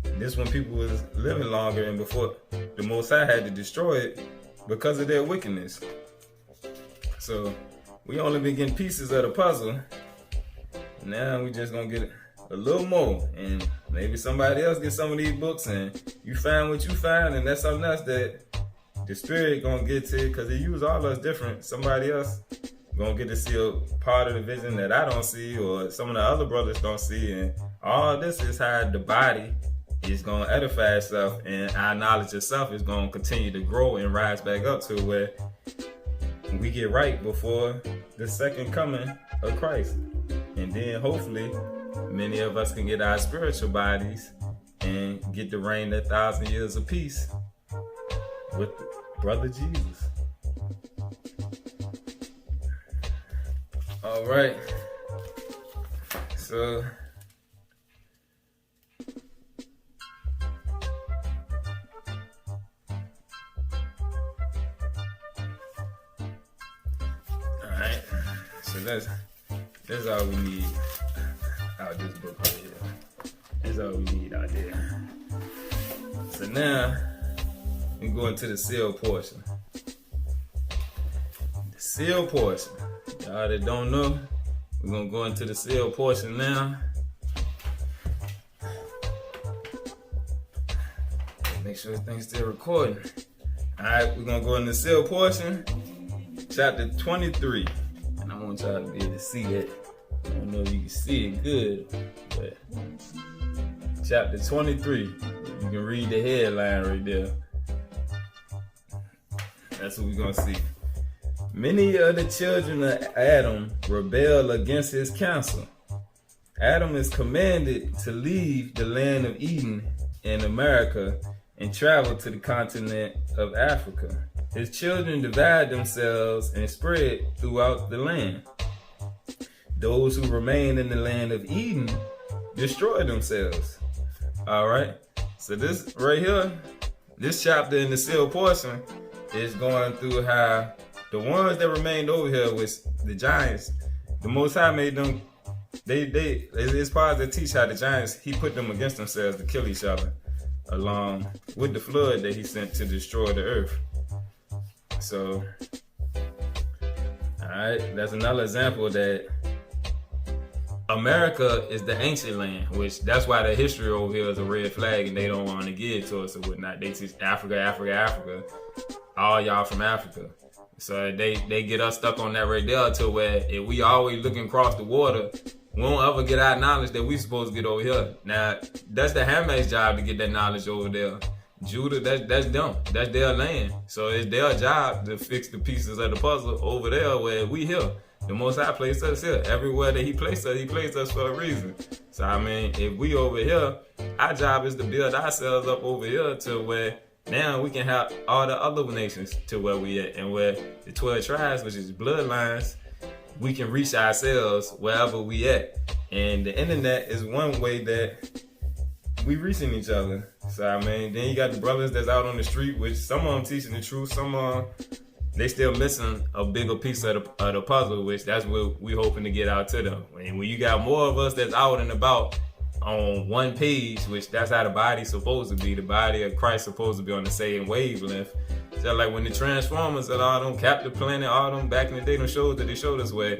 and this when people was living longer and before the Most High had to destroy it because of their wickedness. So we only been getting pieces of the puzzle. Now we just gonna get a little more, and maybe somebody else get some of these books and you find what you find, and that's something else that the Spirit gonna get to, because he used all of us different. Somebody else gonna get to see a part of the vision that I don't see, or some of the other brothers don't see, and all this is how the body is gonna edify itself, and our knowledge of self is gonna continue to grow and rise back up to where we get right before the second coming of Christ. And then hopefully many of us can get our spiritual bodies and get to reign 1,000 years of peace with Brother Jesus. All right. So that's all we need out this book right here. That's all we need out there. So now we go into the seal portion. The seal portion. Y'all that don't know, we're gonna go into the seal portion now. Make sure everything's still recording. Alright, we're gonna go into the seal portion, chapter 23. And I want y'all to be able to see that. I don't know if you can see it good, but chapter 23, you can read the headline right there. That's what we're gonna see. Many of the children of Adam rebel against his counsel. Adam is commanded to leave the land of Eden in America and travel to the continent of Africa. His children divide themselves and spread throughout the land. Those who remain in the land of Eden destroy themselves. All right. So this right here, this chapter in the seal portion is going through how the ones that remained over here with the giants, the Most High made them, it's part of the teach how the giants, he put them against themselves to kill each other, along with the flood that he sent to destroy the earth. So, alright, that's another example that America is the ancient land, which that's why the history over here is a red flag and they don't want to give it to us or whatnot. They teach Africa, Africa, Africa. All y'all from Africa. So they get us stuck on that right there to where if we always looking across the water, we won't ever get our knowledge that we supposed to get over here. Now, that's the handmaid's job to get that knowledge over there. Judah, that's them. That's their land. So it's their job to fix the pieces of the puzzle over there where we here. The Most High placed us here. Everywhere that he placed us for a reason. So I mean, if we over here, our job is to build ourselves up over here to where now we can have all the other nations to where we at, and where the 12 tribes, which is bloodlines, we can reach ourselves wherever we at. And the internet is one way that we reaching each other. So I mean, then you got the brothers that's out on the street, which some of them teaching the truth, some of them they still missing a bigger piece of the puzzle, which that's what we hoping to get out to them. And when you got more of us that's out and about on one page, which that's how the body's supposed to be. The body of Christ supposed to be on the same wavelength. So like when the Transformers and all them Captain Planet, all them back in the day, them shows that they showed us where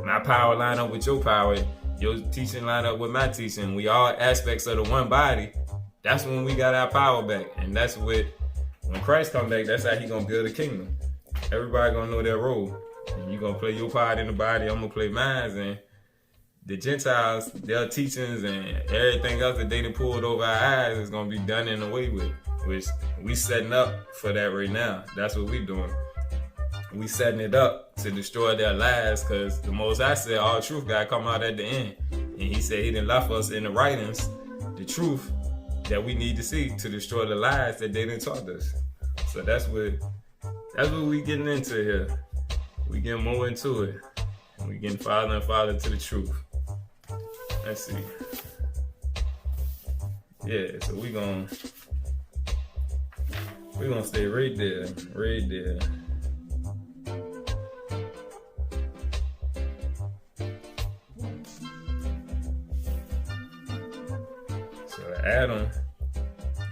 my power line up with your power, your teaching line up with my teaching. We all aspects of the one body. That's when we got our power back. And that's what, when Christ come back, that's how he gonna build a kingdom. Everybody gonna know their role. And you gonna play your part in the body, I'm gonna play mine, and the Gentiles, their teachings and everything else that they done pulled over our eyes is gonna be done in a way with, which we setting up for that right now. That's what we doing. we setting it up to destroy their lives, because the Most High said all truth got to come out at the end. And he said he didn't left us in the writings the truth that we need to see to destroy the lies that they didn't taught us. So that's what we getting into here. We getting more into it. And we getting farther and farther to the truth. Let's see. Yeah, so we gonna stay right there. Right there. Adam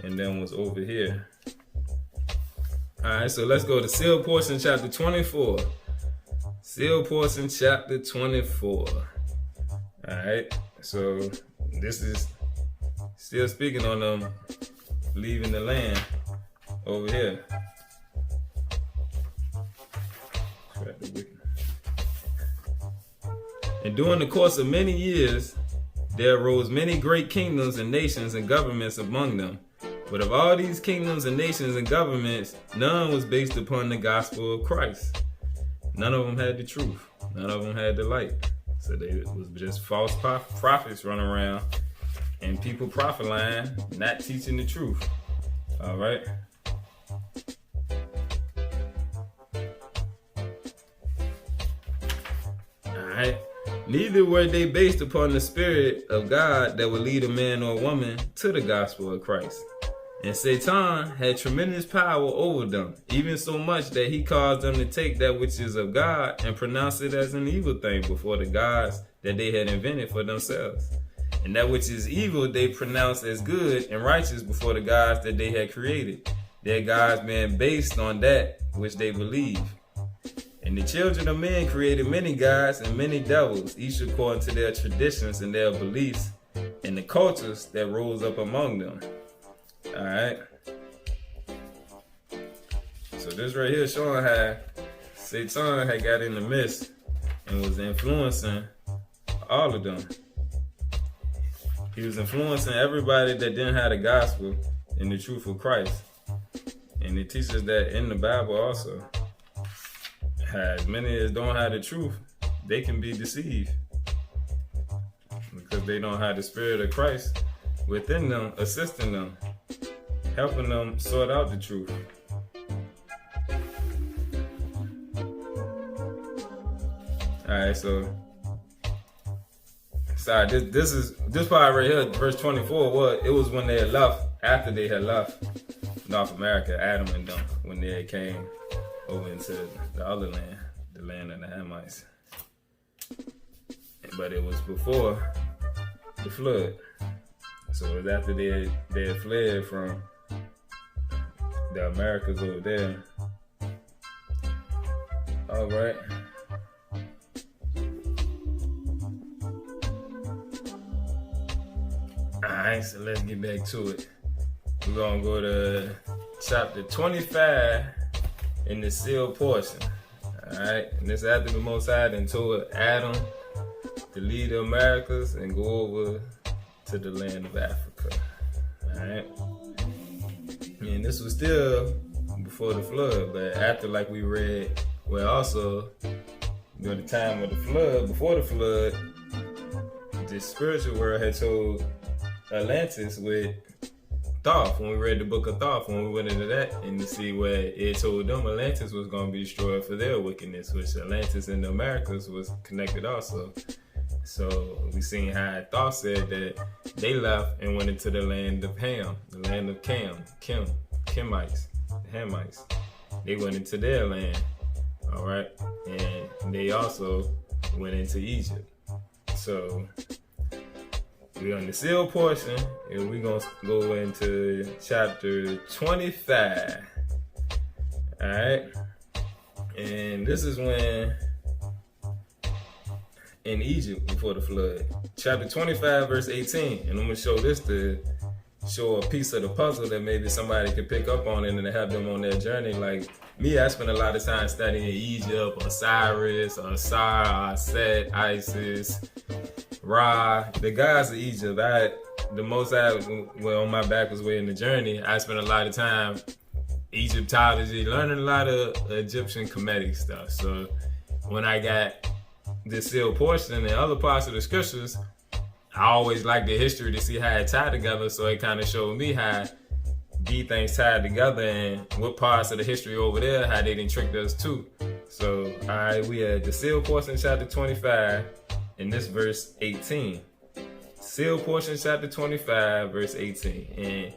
and then was over here. Alright, so let's go to Seal Portion chapter 24. Seal Portion chapter 24. Alright, so this is still speaking on them leaving the land over here. And during the course of many years, there arose many great kingdoms and nations and governments among them. But of all these kingdoms and nations and governments, none was based upon the gospel of Christ. None of them had the truth. None of them had the light. So they was just false prophets running around and people prophesying, not teaching the truth. All right. All right. Neither were they based upon the Spirit of God that would lead a man or a woman to the gospel of Christ. And Satan had tremendous power over them, even so much that he caused them to take that which is of God and pronounce it as an evil thing before the gods that they had invented for themselves. And that which is evil they pronounced as good and righteous before the gods that they had created, their gods being based on that which they believe. And the children of men created many gods and many devils, each according to their traditions and their beliefs and the cultures that rose up among them. Alright. So this right here showing how Satan had got in the midst and was influencing all of them. He was influencing everybody that didn't have the gospel and the truth of Christ. And it teaches that in the Bible also. As many as don't have the truth, they can be deceived because they don't have the Spirit of Christ within them, assisting them, helping them sort out the truth. Alright, so sorry, this part right here, verse 24, it was when they had left, after they had left North America, Adam and them, when they came over into the other land, the land of the Hamites. But it was before the flood. So it was after they had fled from the Americas over there. All right. Alright, so let's get back to it. We're going to go to chapter 25 in the seal portion. Alright, and this after the Most High then told Adam to lead the Americas and go over to the land of Africa. Alright. And this was still before the flood, but after, like we read, well, also during the time of the flood, before the flood, the spiritual world had told Atlantis with Thoth, when we read the book of Thoth, when we went into that, and to see where it told them Atlantis was going to be destroyed for their wickedness, which Atlantis and the Americas was connected also. So we seen how Thoth said that they left and went into the land of Ham, the land of Kemites, the Hamites. They went into their land, all right, and they also went into Egypt. So we're on the seal portion, and we're going to go into chapter 25. All right. And this is when, in Egypt, before the flood. Chapter 25, verse 18. And I'm going to show this to show a piece of the puzzle that maybe somebody could pick up on it and help them on their journey. Like me, I spent a lot of time studying Egypt, Osiris, Osar, Set, Isis, Ra, the gods of Egypt. On my back was way in the journey. I spent a lot of time Egyptology, learning a lot of Egyptian Kemetic stuff. So when I got this sealed portion and other parts of the scriptures, I always liked the history to see how it tied together. So it kind of showed me how these things tied together and what parts of the history over there, how they didn't trick us too. So, all right, we had the sealed portion, chapter 25, and this verse 18. Sealed portion, chapter 25, verse 18. And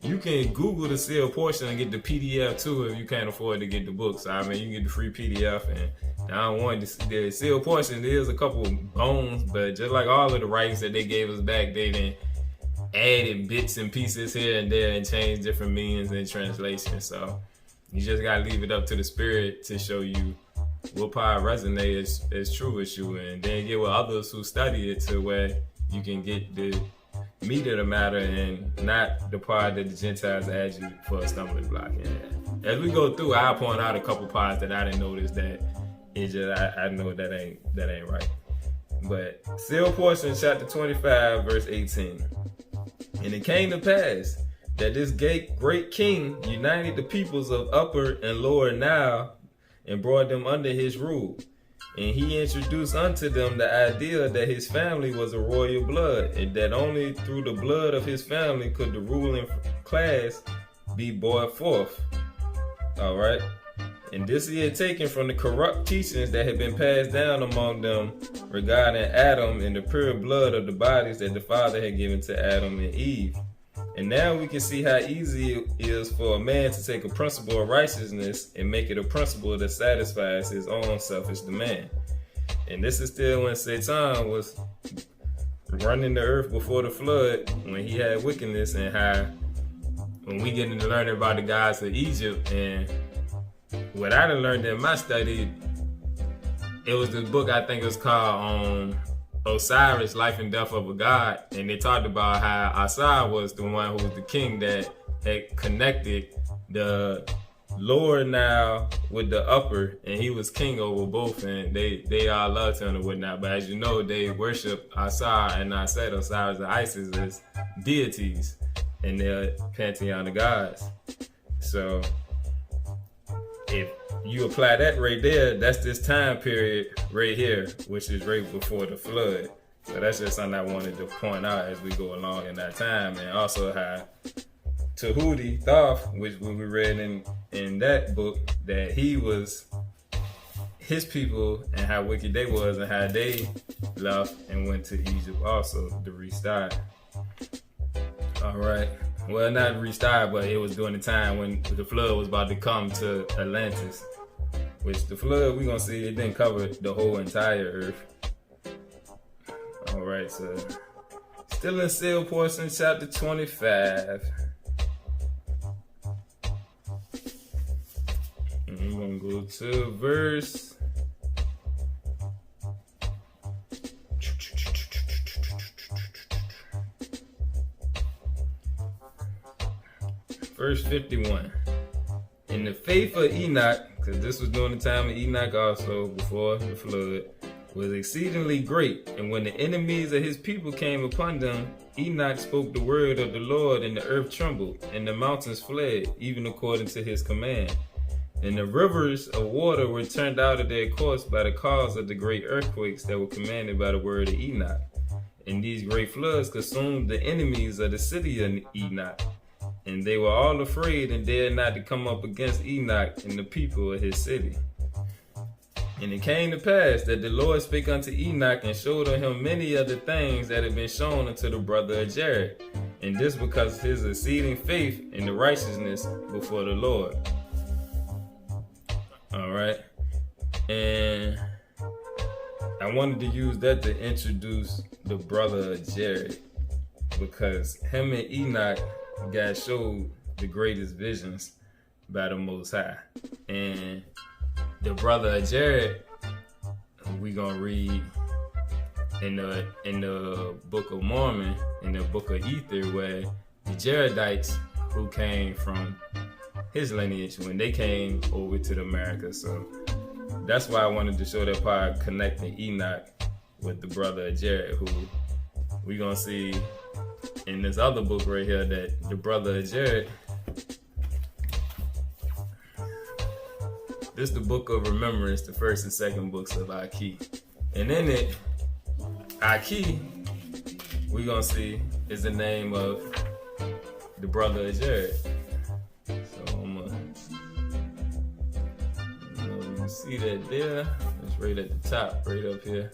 you can Google the sealed portion and get the PDF too if you can't afford to get the book. So, I mean, you can get the free PDF. And I don't want the sealed portion. There's a couple bones, but just like all of the writings that they gave us back, they didn't added bits and pieces here and there and changed different meanings and translations. So you just gotta leave it up to the Spirit to show you what part resonates as true with you, and then get with others who study it to where you can get the meat of the matter and not the part that the Gentiles add you for a stumbling block. And as we go through, I'll point out a couple parts that I didn't notice that it just I know that ain't right. But sealed portion, chapter 25, verse 18. And it came to pass that this great king united the peoples of Upper and Lower Nile and brought them under his rule. And he introduced unto them the idea that his family was a royal blood, and that only through the blood of his family could the ruling class be brought forth. All right. And this he had taken from the corrupt teachings that had been passed down among them regarding Adam and the pure blood of the bodies that the Father had given to Adam and Eve. And now we can see how easy it is for a man to take a principle of righteousness and make it a principle that satisfies his own selfish demand. And this is still when Satan was running the earth before the flood, when he had wickedness, and how when we get into learning about the gods of Egypt and what I done learned in my study, it was this book, I think it was called Osiris, Life and Death of a God. And they talked about how Osiris was the one who was the king that had connected the lower Nile with the upper, and he was king over both, and they all loved him and whatnot. But as you know, they worship Osiris, and I said Osiris and Isis as deities in their pantheon of gods. So if you apply that right there, that's this time period right here, which is right before the flood. So that's just something I wanted to point out as we go along in that time. And also how Tahuti Thoth, which we read in that book, that he was his people and how wicked they was and how they left and went to Egypt also to restart. All right. Well, not restart, but it was during the time when the flood was about to come to Atlantis. Which the flood, we're going to see, it didn't cover the whole entire earth. All right, so still in sealed portion, chapter 25. And we're going to go to verse Verse 51. In the faith of Enoch, because this was during the time of Enoch also, before the flood, was exceedingly great. And when the enemies of his people came upon them, Enoch spoke the word of the Lord, and the earth trembled, and the mountains fled, even according to his command. And the rivers of water were turned out of their course by the cause of the great earthquakes that were commanded by the word of Enoch. And these great floods consumed the enemies of the city of Enoch. And they were all afraid and dared not to come up against Enoch and the people of his city. And it came to pass that the Lord spake unto Enoch and showed unto him many of the things that had been shown unto the brother of Jared. And this because of his exceeding faith in the righteousness before the Lord. All right. And I wanted to use that to introduce the brother of Jared, because him and Enoch God showed the greatest visions by the Most High. And the brother of Jared, we gonna read in the Book of Mormon, in the Book of Ether, where the Jaredites who came from his lineage when they came over to the Americas. So that's why I wanted to show that part connecting Enoch with the brother of Jared, who we gonna see in this other book right here that the brother of Jared This is the book of remembrance, the first and second books of Aki. And in it, Aki, we're going to see, is the name of the brother of Jared. So I'm going to, you can see that there. It's right at the top, right up here.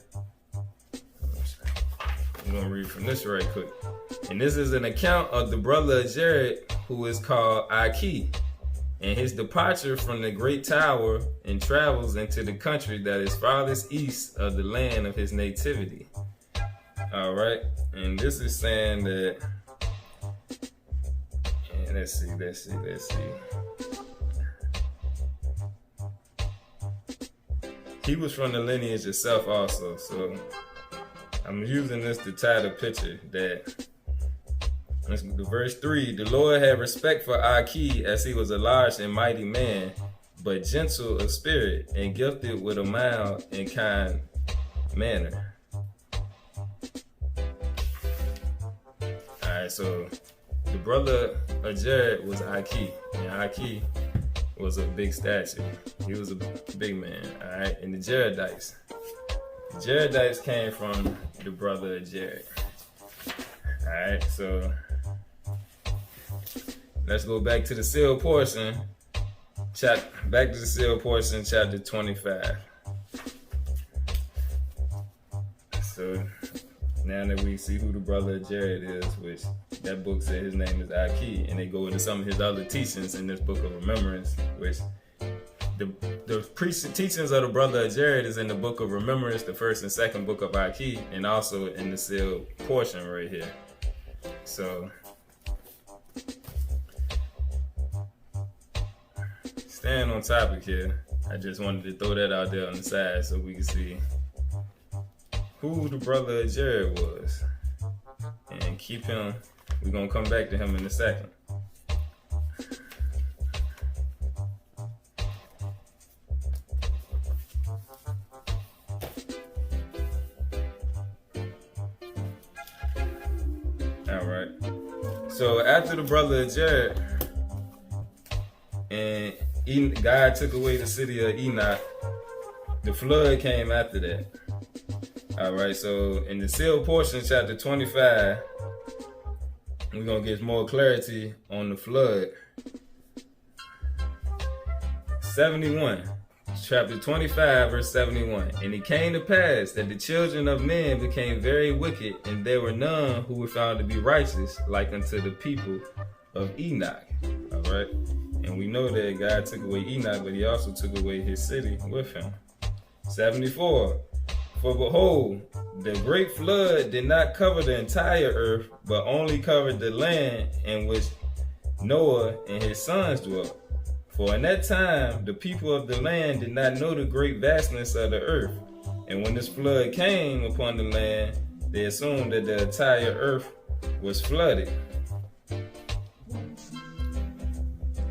I'm going to read from this right quick. And this is an account of the brother of Jared, who is called Aki, and his departure from the great tower and travels into the country that is farthest east of the land of his nativity. All right, and this is saying that, and let's see. He was from the lineage itself also, so I'm using this to tie the picture that, the verse 3, the Lord had respect for Aki as he was a large and mighty man, but gentle of spirit and gifted with a mild and kind manner. Alright, so the brother of Jared was Aki, and Aki was a big stature. He was a big man, alright? And the Jaredites. The Jaredites came from the brother of Jared. Alright, so let's go back to the sealed portion. Back to the sealed portion, chapter 25. So now that we see who the brother of Jared is, which that book said his name is Aki, and they go into some of his other teachings in this book of remembrance, which the teachings of the brother of Jared is in the book of remembrance, the first and second book of Aki, and also in the sealed portion right here. So staying on topic here, I just wanted to throw that out there on the side so we can see who the brother of Jared was and keep him. We're going to come back to him in a second. All right. So after the brother of Jared, and God took away the city of Enoch, the flood came after that. All right, so in the sealed portion, chapter 25, we're going to get more clarity on the flood. 71, chapter 25, verse 71. And it came to pass that the children of men became very wicked, and there were none who were found to be righteous, like unto the people of Enoch. All right. And we know that God took away Enoch, but he also took away his city with him. 74. For behold, the great flood did not cover the entire earth, but only covered the land in which Noah and his sons dwelt. For in that time, the people of the land did not know the great vastness of the earth. And when this flood came upon the land, they assumed that the entire earth was flooded.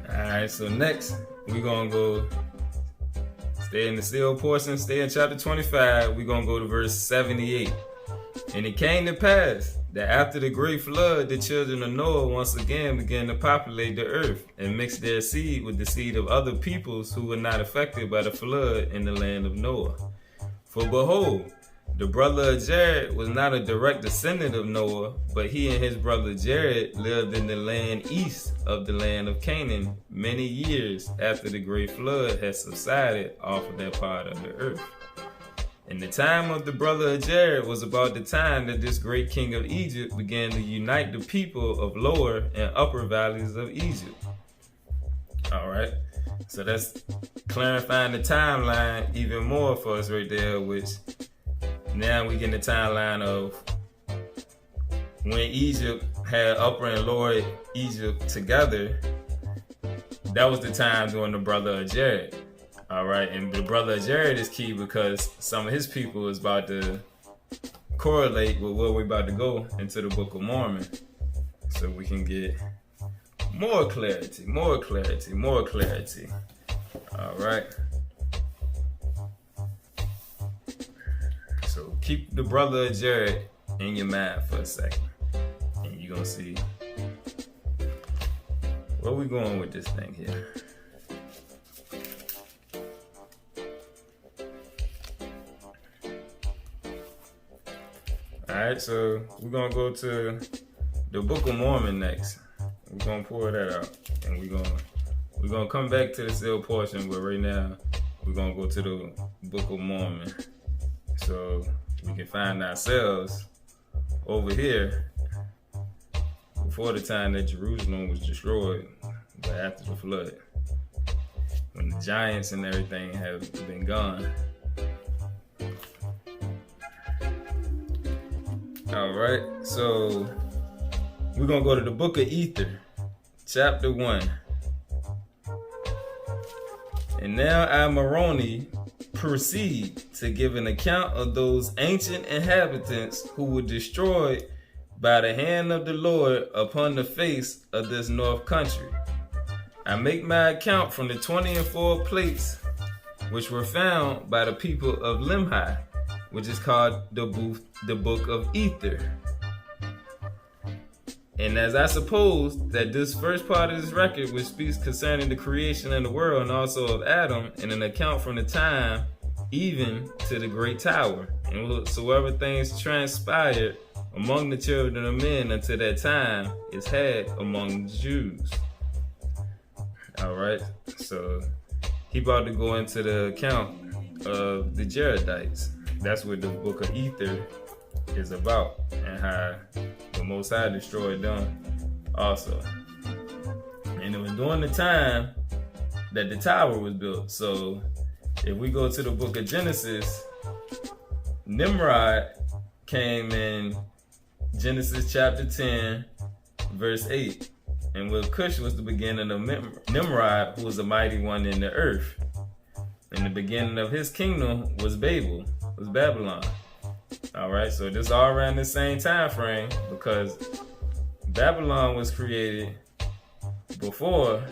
Alright, so next we're gonna go stay in the sealed portion, stay in chapter 25. We're gonna go to verse 78. And it came to pass that after the great flood, the children of Noah once again began to populate the earth and mix their seed with the seed of other peoples who were not affected by the flood in the land of Noah. For behold, the brother of Jared was not a direct descendant of Noah, but he and his brother Jared lived in the land east of the land of Canaan many years after the great flood had subsided off of that part of the earth. And the time of the brother of Jared was about the time that this great king of Egypt began to unite the people of lower and upper valleys of Egypt. All right, so that's clarifying the timeline even more for us right there, which now we get the timeline of when Egypt had upper and lower Egypt together. That was the time during the brother of Jared. All right, and the brother of Jared is key because some of his people is about to correlate with where we're about to go into the Book of Mormon, so we can get more clarity. All right. So keep the brother of Jared in your mind for a second, and you're gonna see where we going with this thing here. Alright, so we're gonna go to the Book of Mormon next. We're gonna pull that out, and we're gonna come back to the sealed portion, but right now we're gonna go to the Book of Mormon, so we can find ourselves over here before the time that Jerusalem was destroyed, but after the flood, when the giants and everything have been gone. All right, so we're gonna go to the Book of Ether, chapter 1. And now I, Moroni, proceed to give an account of those ancient inhabitants who were destroyed by the hand of the Lord upon the face of this north country. I make my account from the 24 plates which were found by the people of Limhi, which is called the Book of Ether. And as I suppose that this first part of this record, which speaks concerning the creation of the world and also of Adam, and an account from the time even to the great tower, and whatsoever things transpired among the children of men until that time is had among the Jews. All right, so he about to go into the account of the Israelites. That's what the Book of Ether is about, and how the Most High destroyed them also. And it was during the time that the tower was built. So if we go to the Book of Genesis, Nimrod came in Genesis chapter 10, verse 8. And with Cush was the beginning of Nimrod, who was a mighty one in the earth. And the beginning of his kingdom was Babylon. All right, so this all around the same time frame, because Babylon was created before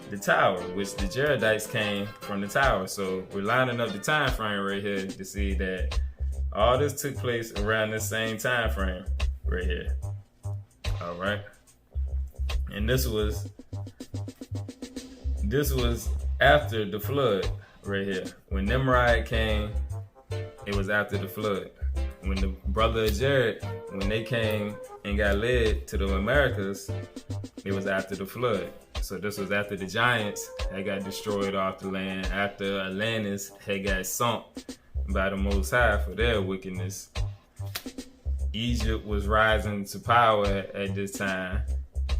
the tower, which the Israelites came from the tower. So we're lining up the time frame right here to see that all this took place around the same time frame right here. All right, and this was after the flood right here. When Nimrod came, it was after the flood. When the brother of Jared, when they came and got led to the Americas, it was after the flood. So this was after the giants had got destroyed off the land, after Atlantis had got sunk by the Most High for their wickedness. Egypt was rising to power at this time,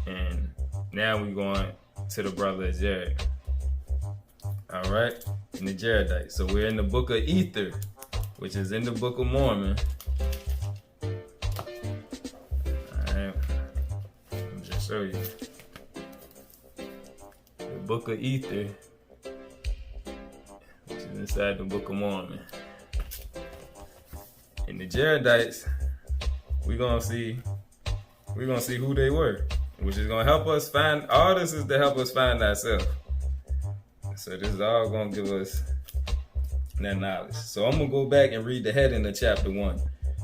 and now we're going to the brother of Jared. All right, and the Jaredites. So we're in the Book of Ether, which is in the Book of Mormon. Alright, let me just show you. The Book of Ether, which is inside the Book of Mormon. And the Jaredites, we're gonna see who they were, which is gonna help us find, all this is to help us find ourselves. So this is all gonna give us that knowledge. So I'm gonna go back and read the heading of chapter 1.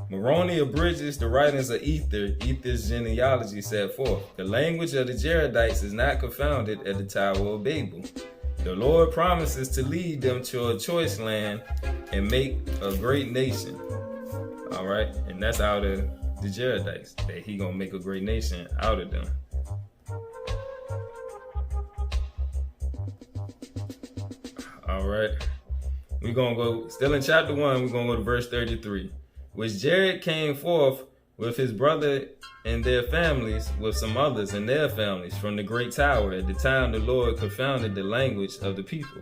Moroni abridges the writings of Ether's genealogy set forth. The language of the Jaredites is not confounded at the Tower of Babel. The Lord promises to lead them to a choice land and make a great nation. All right, and that's out of the Jaredites, that he gonna make a great nation out of them. All right. We're going to go, still in chapter 1, we're going to go to verse 33. Which Jared came forth with his brother and their families, with some others and their families, from the great tower at the time the Lord confounded the language of the people,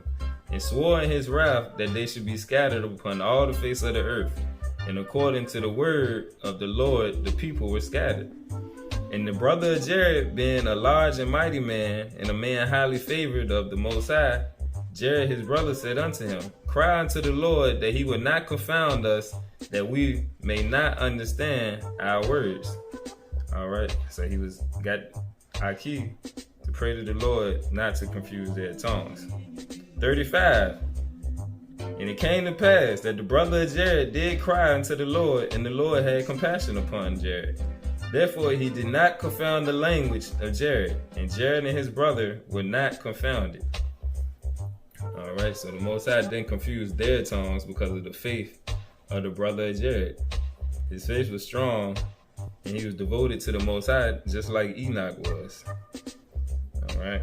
and swore in his wrath that they should be scattered upon all the face of the earth. And according to the word of the Lord, the people were scattered. And the brother of Jared, being a large and mighty man, and a man highly favored of the Most High, Jared his brother said unto him, Cry unto the Lord that he would not confound us, that we may not understand our words. All right, so he got our key to pray to the Lord not to confuse their tongues. 35. And it came to pass that the brother of Jared did cry unto the Lord, and the Lord had compassion upon Jared. Therefore he did not confound the language of Jared, and Jared and his brother were not confounded. All right, so the Most High didn't confuse their tongues because of the faith of the brother of Jared. His faith was strong, and he was devoted to the Most High, just like Enoch was. All right.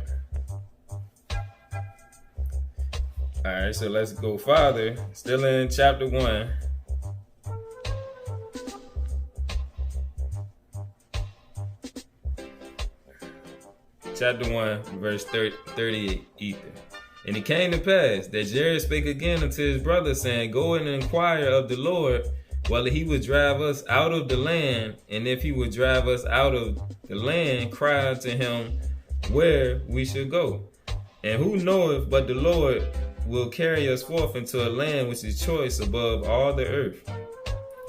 All right, so let's go farther. Still in chapter 1. Chapter 1, verse 38, Ether. And it came to pass that Jared spake again unto his brother, saying, Go and inquire of the Lord whether he would drive us out of the land, and if he would drive us out of the land, cry unto him where we should go. And who knoweth but the Lord will carry us forth into a land which is choice above all the earth.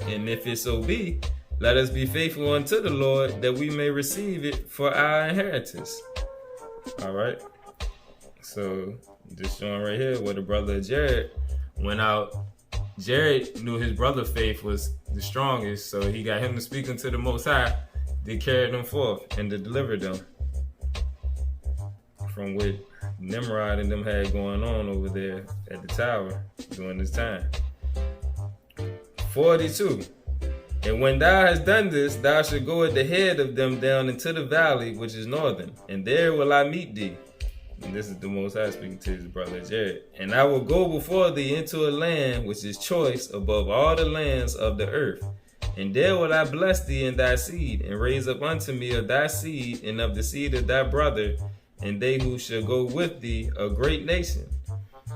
And if it so be, let us be faithful unto the Lord, that we may receive it for our inheritance. All right. So just showing right here where the brother Jared went out. Jared knew his brother's faith was the strongest, so he got him to speak unto the Most High to carry them forth and to deliver them from what Nimrod and them had going on over there at the tower during this time. 42. And when thou hast done this, thou shalt go at the head of them down into the valley which is northern, and there will I meet thee. And this is the Most High speaking to his brother Jared. And I will go before thee into a land which is choice above all the lands of the earth. And there will I bless thee and thy seed, and raise up unto me of thy seed and of the seed of thy brother, and they who shall go with thee, a great nation.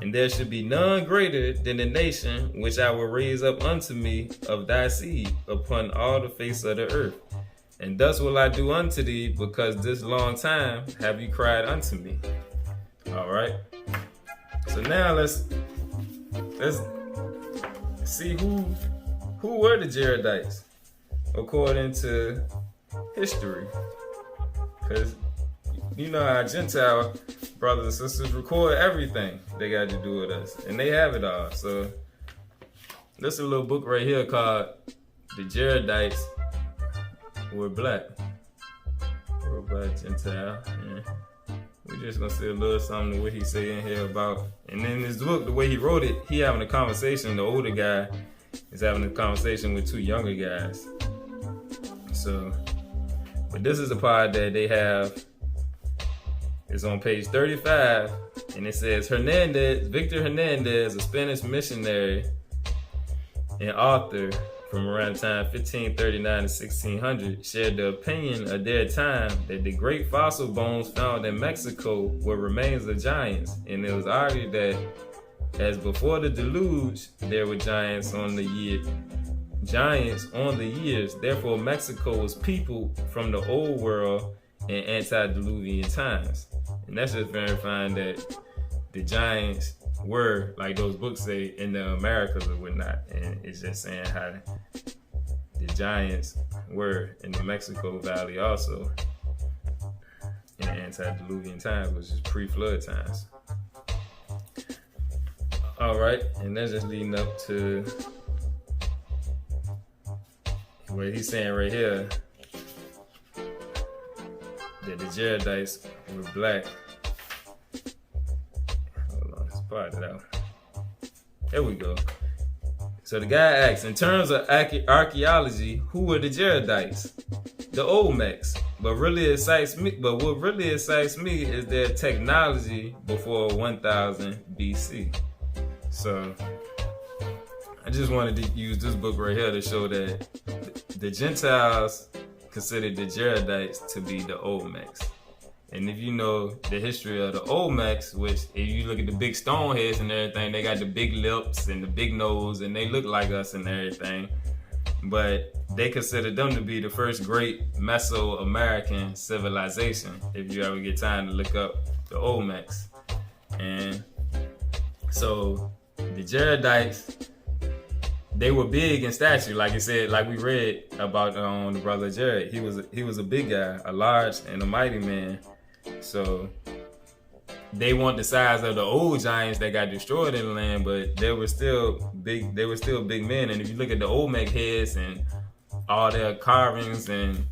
And there shall be none greater than the nation which I will raise up unto me of thy seed upon all the face of the earth. And thus will I do unto thee, because this long time have you cried unto me. All right. So now let's see who were the Jaredites according to history. Because you know how Gentile brothers and sisters record everything they got to do with us, and they have it all. So there's a little book right here called The Jaredites Were Black. We're black Gentile. Yeah. We're just gonna say a little something to what he say in here about. And in this book, the way he wrote it, he having a conversation. The older guy is having a conversation with two younger guys. So, but this is the part that they have. It's on page 35, and it says Victor Hernandez, a Spanish missionary and author from around the time 1539 to 1600, shared the opinion of their time that the great fossil bones found in Mexico were remains of giants, and it was argued that as before the deluge, there were giants on the years. Therefore, Mexico was peopled from the old world in antediluvian times. And that's just verifying that the giants were, like those books say, in the Americas or whatnot. And it's just saying how the giants were in the Mexico Valley also in the antediluvian times, which is pre-flood times. All right, and that's just leading up to what he's saying right here, that the Jaredites were black. Hold on, let's part it out. There we go. So the guy asks, in terms of archaeology, who were the Jaredites? The Olmecs. But what really excites me is their technology before 1000 BC. So I just wanted to use this book right here to show that the Gentiles considered the Jaredites to be the Olmecs. And if you know the history of the Olmecs, which if you look at the big stone heads and everything, they got the big lips and the big nose, and they look like us and everything. But they considered them to be the first great Mesoamerican civilization, if you ever get time to look up the Olmecs. And so the Jaredites, they were big in stature, like it said, like we read about the brother Jared. He was a big guy, a large and a mighty man. So they weren't the size of the old giants that got destroyed in the land, but they were still big. They were still big men. And if you look at the Olmec heads and all their carvings, and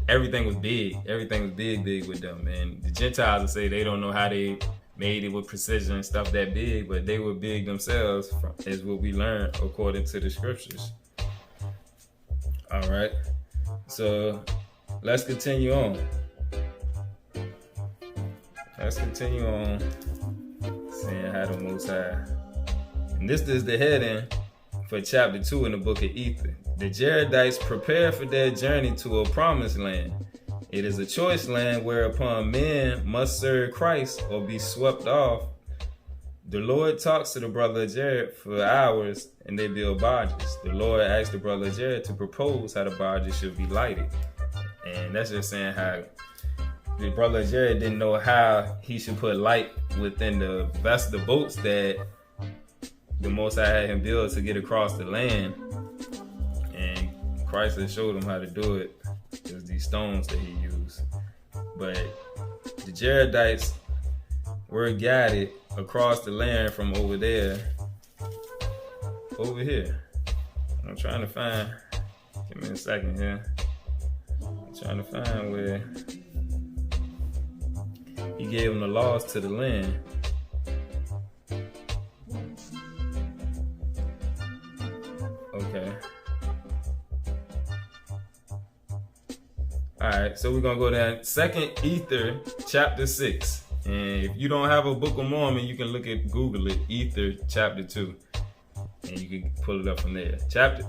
everything was big. Everything was big with them. And the Gentiles will say they don't know how they made it with precision and stuff that big, but they were big themselves, is what we learn according to the scriptures. All right. So let's continue on. Let's continue on seeing how the Most High. And this is the heading for chapter 2 in the book of Ether. The Jaredites prepare for their journey to a promised land. It is a choice land whereupon men must serve Christ or be swept off. The Lord talks to the brother Jared for hours and they build barges. The Lord asks the brother Jared to propose how the barges should be lighted. And that's just saying how the brother Jared didn't know how he should put light within the boats that the Most High had him build to get across the land. And Christ had showed him how to do it. It was these stones that he used. But the Jaredites were guided across the land from over there, over here. I'm trying to find, give me a second here. I'm trying to find where he gave them the laws to the land. Okay. Alright, so we're going to go down 2nd Ether, chapter 6. And if you don't have a Book of Mormon, you can Google it, Ether, chapter 2. And you can pull it up from there.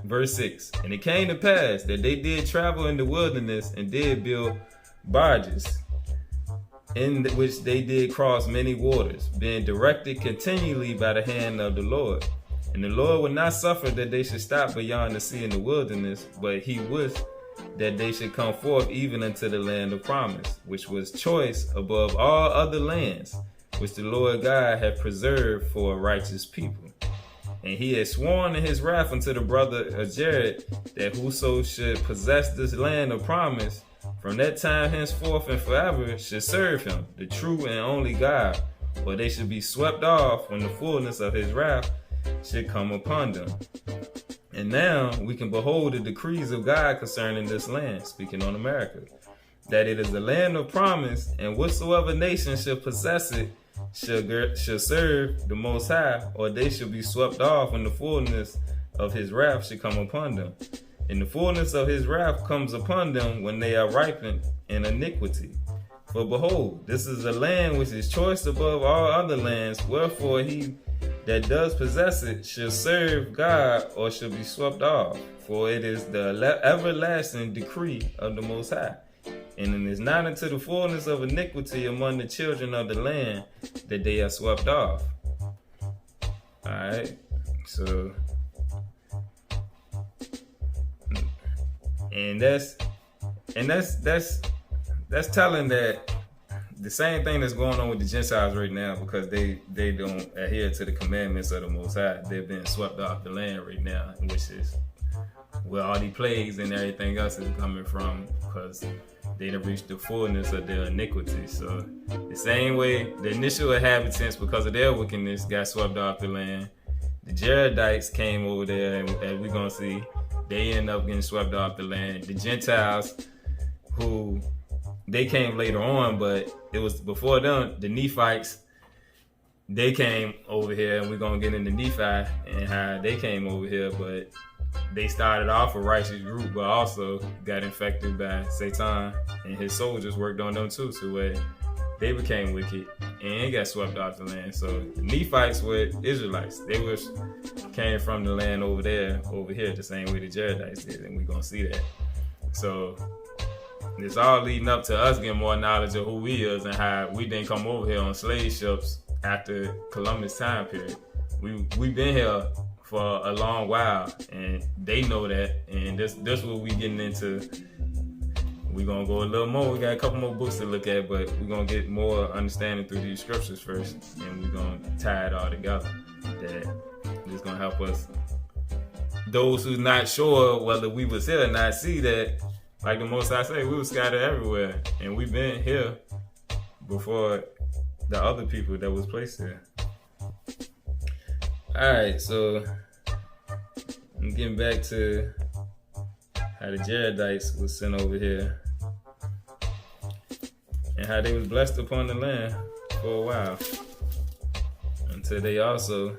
Verse 6. And it came to pass that they did travel in the wilderness and did build barges, in which they did cross many waters, being directed continually by the hand of the Lord. And the Lord would not suffer that they should stop beyond the sea in the wilderness, but he wished that they should come forth even unto the land of promise, which was choice above all other lands, which the Lord God had preserved for a righteous people. And he had sworn in his wrath unto the brother of Jared, that whoso should possess this land of promise, from that time henceforth and forever, should serve him, the true and only God, or they should be swept off when the fullness of his wrath should come upon them. And now we can behold the decrees of God concerning this land, speaking on America, that it is the land of promise, and whatsoever nation shall possess it shall serve the Most High, or they shall be swept off when the fullness of his wrath should come upon them. And the fullness of his wrath comes upon them when they are ripened in iniquity. For behold, this is a land which is choice above all other lands, wherefore he that does possess it shall serve God or shall be swept off. For it is the everlasting decree of the Most High. And it is not unto the fullness of iniquity among the children of the land that they are swept off. Alright, so and that's telling that the same thing that's going on with the Gentiles right now, because they don't adhere to the commandments of the Most High. They're being swept off the land right now, which is where all the plagues and everything else is coming from, because they done reached the fullness of their iniquity. So the same way the initial inhabitants, because of their wickedness, got swept off the land, the Jaredites came over there, and as we're going to see, they end up getting swept off the land. The Gentiles, who they came later on, but it was before them, the Nephites, they came over here, and we're going to get into Nephi and how they came over here, but they started off a righteous group, but also got infected by Satan, and his soldiers worked on them too, so where they became wicked and got swept off the land. So the Nephites were Israelites. They came from the land over there, over here, the same way the Jaredites did, and we're going to see that. So it's all leading up to us getting more knowledge of who we is and how we didn't come over here on slave ships after Columbus time period. We've been here for a long while, and they know that, and this what we getting into. We're gonna go a little more. We got a couple more books to look at, but we're gonna get more understanding through these scriptures first, and we're gonna tie it all together. That is gonna help us, those who's not sure whether we was here or not, see that, like the Most I say, we were scattered everywhere, and we've been here before the other people that was placed here. Alright, so I'm getting back to how the Jaredites was sent over here and how they was blessed upon the land for a while, until they also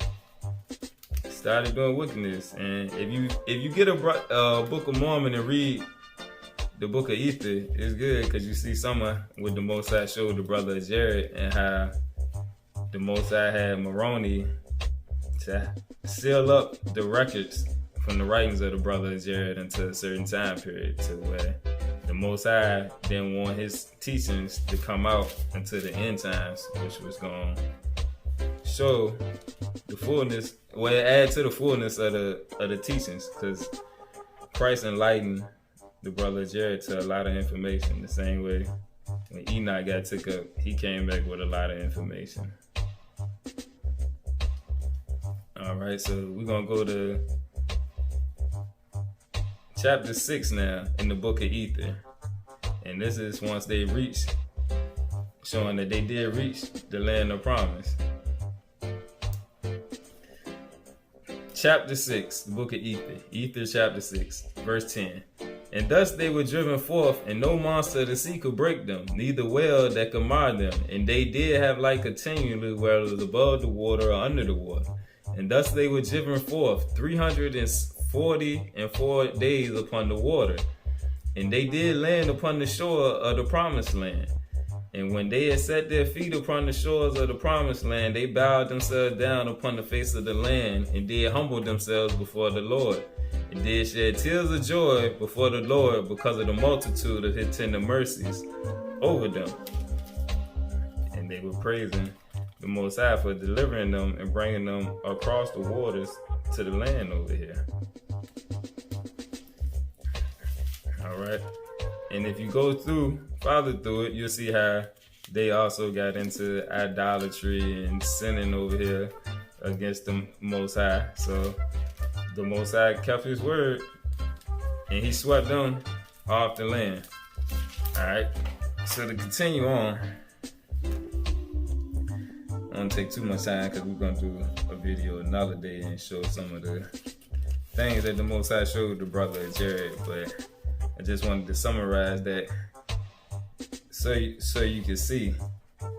started doing wickedness. And if you get a Book of Mormon and read the Book of Ether, it's good because you see someone with the Most High showed the brother of Jared and how the Most High had Moroni to seal up the records from the writings of the brother of Jared until a certain time period, to where the Most High didn't want his teachings to come out until the end times, which was going to show the fullness, well, add to the fullness of the teachings, because Christ enlightened the brother Jared to a lot of information. The same way when Enoch got took up, he came back with a lot of information. All right, so we're gonna go to chapter 6 now in the Book of Ether, and this is once they reach, showing that they did reach the land of promise. Chapter 6, the Book of Ether, Ether chapter 6, verse 10. And thus they were driven forth, and no monster of the sea could break them, neither whale that could mar them. And they did have light continually, whether it was above the water or under the water. And thus they were driven forth 344 days upon the water. And they did land upon the shore of the promised land. And when they had set their feet upon the shores of the promised land, they bowed themselves down upon the face of the land, and did humble themselves before the Lord. And did shed tears of joy before the Lord because of the multitude of his tender mercies over them. And they were praising the Most High for delivering them and bringing them across the waters to the land over here. All right. And if you go farther through it, you'll see how they also got into idolatry and sinning over here against the Most High. So the Most High kept his word, and he swept them off the land. All right. So to continue on, I don't take too much time because we're going to do a video another day and show some of the things that the Most High showed the brother of Jared. But I just wanted to summarize that so you can see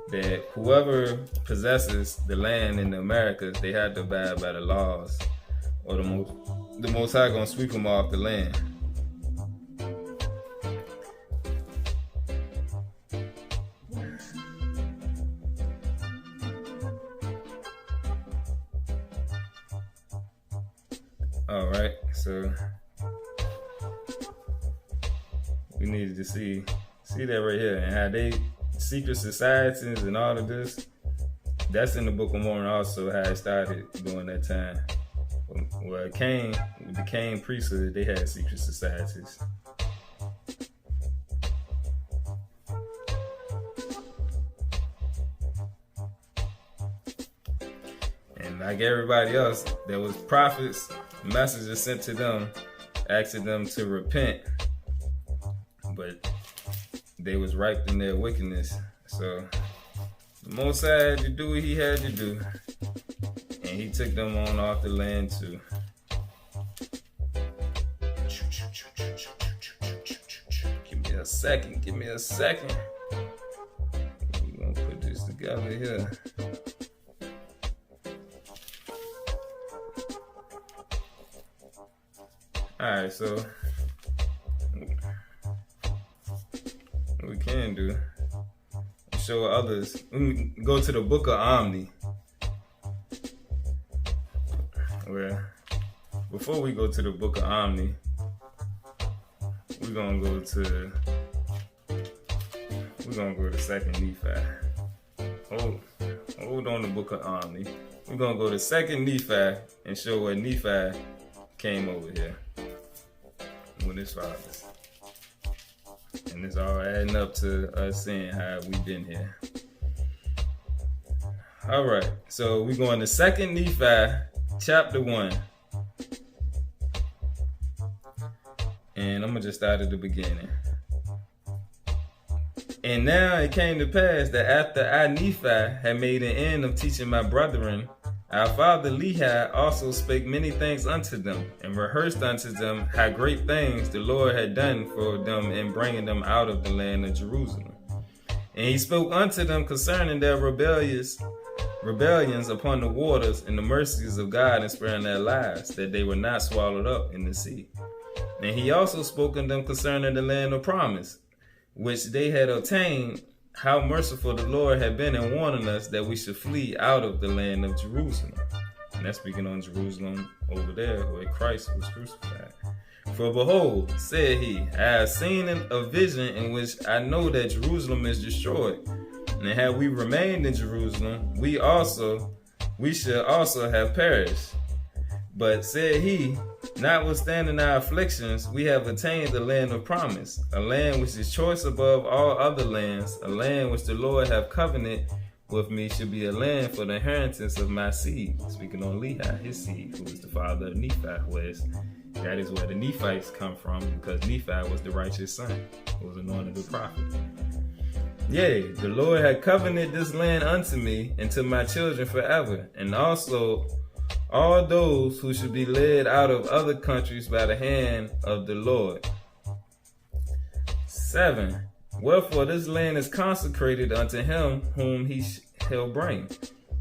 that whoever possesses the land in the Americas, they have to abide by the laws, or the Most High gonna sweep them off the land. All right, so we needed to see that right here, and how they secret societies and all of this. That's in the Book of Mormon also, how it started during that time. Well, it became priesthood, they had secret societies. And like everybody else, there was prophets, messages sent to them, asking them to repent. But they was ripe in their wickedness. So the Most High had to do what he had to do. And he took them on off the land too. Give me a second. We're gonna put this together here. Alright, so what we can do, show others. We can go to the Book of Omni. Well, before we go to the Book of Omni, we're gonna go to Second Nephi. Hold on the Book of Omni. We're gonna go to Second Nephi and show where Nephi came over here with his fathers. And it's all adding up to us seeing how we've been here. All right, so we're going to Second Nephi, chapter 1. And I'm going to just start at the beginning. And now it came to pass that after I, Nephi, had made an end of teaching my brethren, our father Lehi also spake many things unto them, and rehearsed unto them how great things the Lord had done for them in bringing them out of the land of Jerusalem. And he spoke unto them concerning their rebellious rebellions upon the waters and the mercies of God in sparing their lives, that they were not swallowed up in the sea. And he also spoke unto them concerning the land of promise, which they had obtained, how merciful the Lord had been in warning us that we should flee out of the land of Jerusalem. And that's speaking on Jerusalem over there where Christ was crucified. For behold, said he, I have seen a vision in which I know that Jerusalem is destroyed. And had we remained in Jerusalem, we should also have perished. But said he, notwithstanding our afflictions, we have attained the land of promise, a land which is choice above all other lands, a land which the Lord hath covenanted with me should be a land for the inheritance of my seed. Speaking on Lehi, his seed, who is the father of Nephi, that is where the Nephites come from, because Nephi was the righteous son, who was anointed a prophet. Yea, the Lord had covenanted this land unto me and to my children forever, and also all those who should be led out of other countries by the hand of the Lord. 7. Wherefore this land is consecrated unto him whom he shall bring.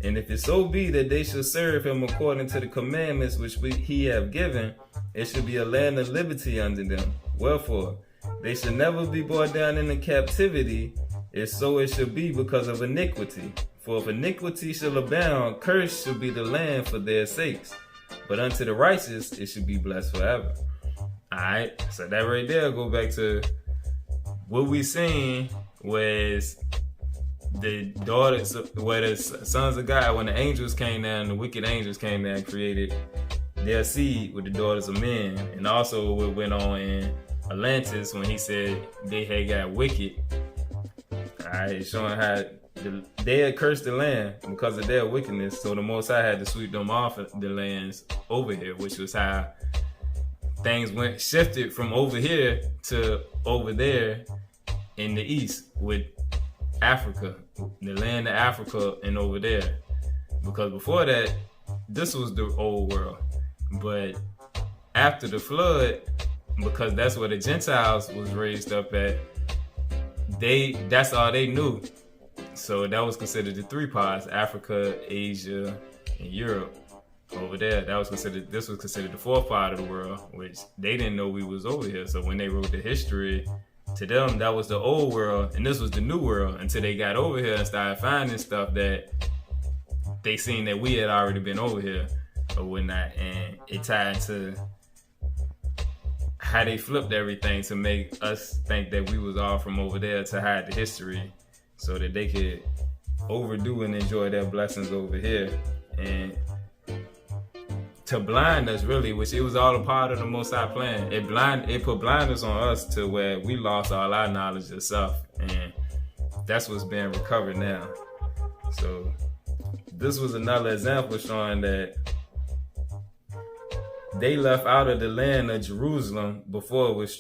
And if it so be that they shall serve him according to the commandments which he have given, it shall be a land of liberty unto them. Wherefore they shall never be brought down into captivity, if so it shall be because of iniquity. For if iniquity shall abound, cursed shall be the land for their sakes. But unto the righteous it shall be blessed forever. Alright, so that right there go back to what we seen was the daughters, where the sons of God, when the angels came down, the wicked angels came down and created their seed with the daughters of men. And also what went on in Atlantis when he said they had got wicked. Alright, showing how they had cursed the land because of their wickedness. So the Most High had to sweep them off of the lands over here, which was how things shifted from over here to over there in the east with Africa, the land of Africa and over there. Because before that, this was the old world. But after the flood, because that's where the Gentiles was raised up at, that's all they knew. So that was considered the three parts: Africa, Asia, and Europe. Over there, this was considered the fourth part of the world, which they didn't know we was over here. So when they wrote the history, to them that was the old world and this was the new world, until they got over here and started finding stuff that they seen that we had already been over here or whatnot. And it tied to how they flipped everything to make us think that we was all from over there, to hide the history so that they could overdo and enjoy their blessings over here, and to blind us, really, which it was all a part of the Most High plan. It put blinders on us to where we lost all our knowledge of self, and that's what's being recovered now. So this was another example showing that they left out of the land of Jerusalem before it was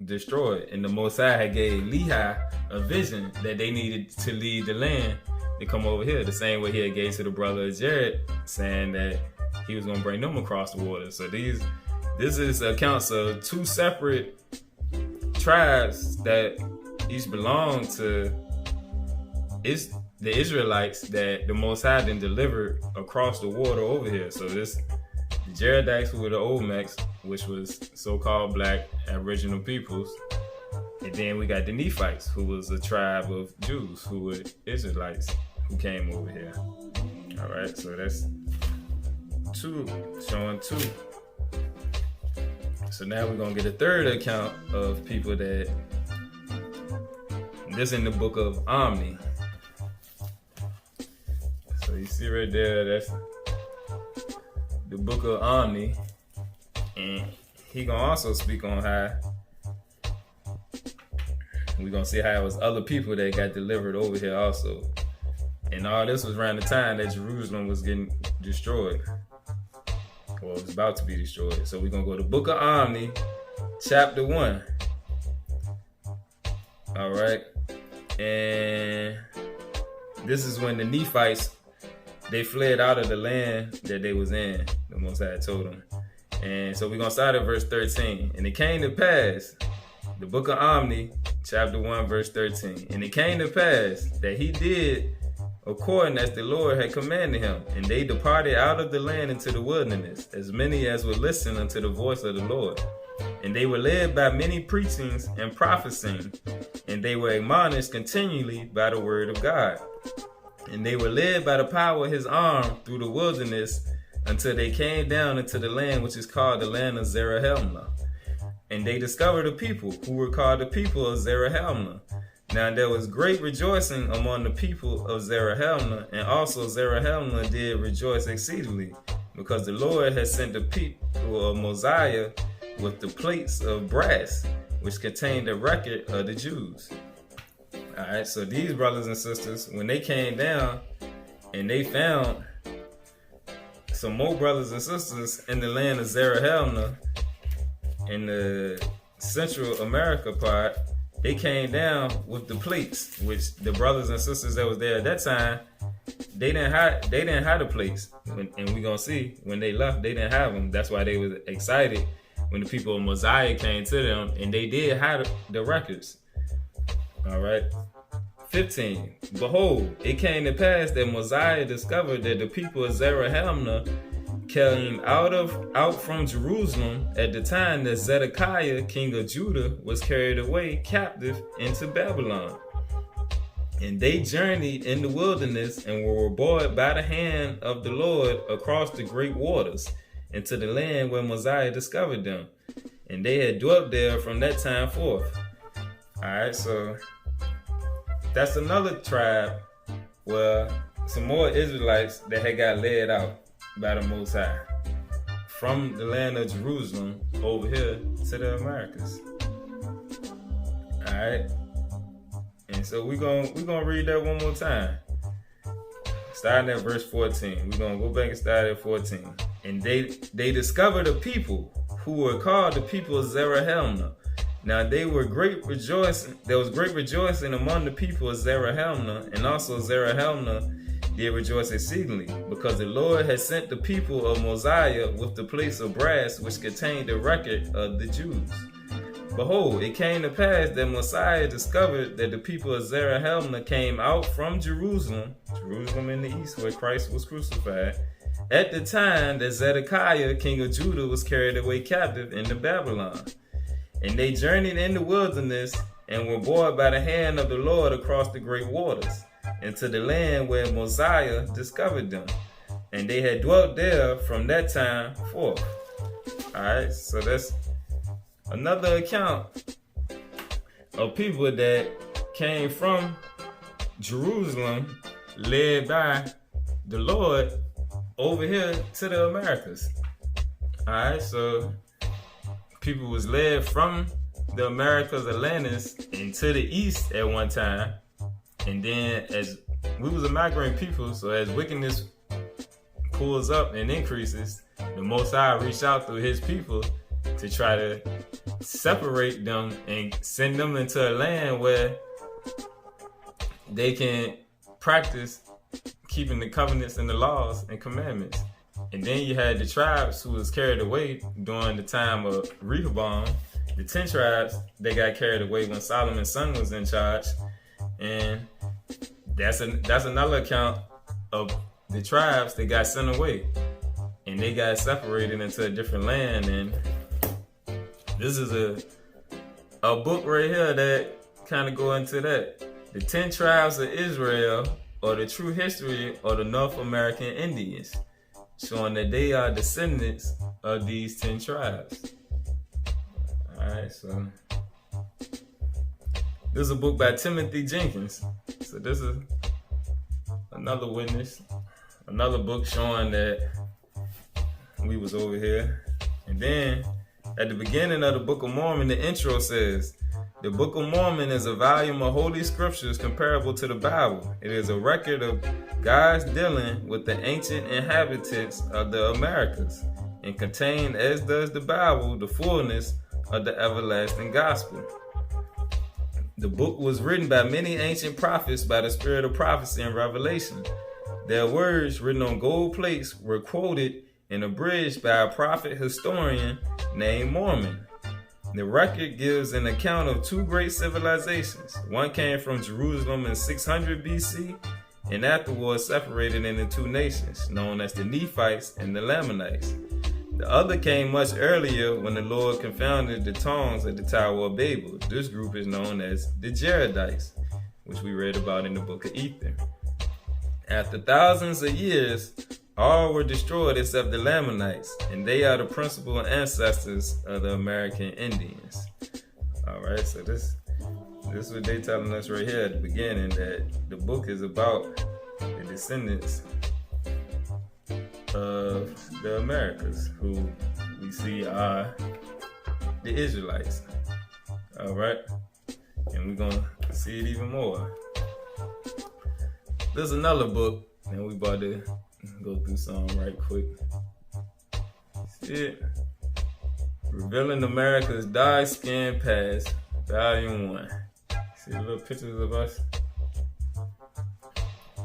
destroyed, and the Most High had gave Lehi a vision that they needed to leave the land to come over here, the same way he had gave to the brother of Jared, saying that he was going to bring them across the water. So this is accounts of two separate tribes that each belong to the Israelites that the Most High then delivered across the water over here. So the Jaredites, who were the Olmecs, which was so-called black aboriginal peoples. And then we got the Nephites, who was a tribe of Jews who were Israelites who came over here. All right, so that's showing two. So now we're gonna get a third account of people that this in the book of Omni. So you see right there, that's the book of Omni, and he gonna also speak on how we're gonna see how it was other people that got delivered over here also. And all this was around the time that Jerusalem was getting destroyed. Well, it was about to be destroyed. So we're going to go to Book of Omni, chapter 1. All right. And this is when the Nephites, they fled out of the land that they was in. The Most High told them. And so we're going to start at verse 13. And it came to pass, the Book of Omni, chapter 1, verse 13. And it came to pass that he did according as the Lord had commanded him. And they departed out of the land into the wilderness, as many as would listen unto the voice of the Lord. And they were led by many preachings and prophesying, and they were admonished continually by the word of God. And they were led by the power of his arm through the wilderness until they came down into the land which is called the land of Zarahemla. And they discovered a people who were called the people of Zarahemla. Now there was great rejoicing among the people of Zarahemla, and also Zarahemla did rejoice exceedingly, because the Lord had sent the people of Mosiah with the plates of brass, which contained the record of the Jews. Alright, so these brothers and sisters, when they came down and they found some more brothers and sisters in the land of Zarahemla, in the Central America part, they came down with the plates, which the brothers and sisters that was there at that time, they didn't have the plates. And we're gonna see when they left, they didn't have them. That's why they was excited when the people of Mosiah came to them, and they did have the records. All right. 15. Behold, it came to pass that Mosiah discovered that the people of Zarahemla came out from Jerusalem at the time that Zedekiah, king of Judah, was carried away captive into Babylon. And they journeyed in the wilderness and were brought by the hand of the Lord across the great waters into the land where Mosiah discovered them. And they had dwelt there from that time forth. Alright, so that's another tribe where some more Israelites that had got led out by the Most High from the land of Jerusalem over here to the Americas. Alright. And so we're gonna read that one more time. Starting at verse 14. We're gonna go back and start at 14. And they discovered a people who were called the people of Zarahemla. Now there was great rejoicing among the people of Zarahemla, and also Zarahemla did rejoice exceedingly, because the Lord had sent the people of Mosiah with the plates of brass which contained the record of the Jews. Behold, it came to pass that Mosiah discovered that the people of Zarahemla came out from Jerusalem in the east where Christ was crucified, at the time that Zedekiah, king of Judah, was carried away captive into Babylon. And they journeyed in the wilderness and were brought by the hand of the Lord across the great waters into the land where Mosiah discovered them. And they had dwelt there from that time forth. Alright, so that's another account of people that came from Jerusalem, led by the Lord over here to the Americas. Alright, so people was led from the Americas, Atlantis, into the east at one time. And then as we was a migrant people, so as wickedness pulls up and increases, the Most High reached out through his people to try to separate them and send them into a land where they can practice keeping the covenants and the laws and commandments. And then you had the tribes who was carried away during the time of Rehoboam, the 10 tribes that got carried away when Solomon's son was in charge. And that's another account of the tribes that got sent away, and they got separated into a different land. And this is a book right here that kind of go into that. The 10 tribes of Israel, or the true history of the North American Indians, showing that they are descendants of these 10 tribes. Alright, so this is a book by Timothy Jenkins. So this is another witness, another book showing that we was over here. And then at the beginning of the Book of Mormon, the intro says, the Book of Mormon is a volume of holy scriptures comparable to the Bible. It is a record of God's dealing with the ancient inhabitants of the Americas, and contain, as does the Bible, the fullness of the everlasting gospel. The book was written by many ancient prophets by the spirit of prophecy and revelation. Their words, written on gold plates, were quoted and abridged by a prophet historian named Mormon. The record gives an account of two great civilizations. One came from Jerusalem in 600 BC, and afterwards separated into two nations, known as the Nephites and the Lamanites. The other came much earlier when the Lord confounded the tongues at the Tower of Babel. This group is known as the Jaredites, which we read about in the book of Ether. After thousands of years, all were destroyed except the Lamanites, and they are the principal ancestors of the American Indians. All right, so this is what they're telling us right here at the beginning, that the book is about the descendants of the Americas, who we see are the Israelites. All right, and we're gonna see it even more. There's another book, and we about to go through some right quick. See it? Revealing America's Dark-Skinned Past, Volume 1. See the little pictures of us?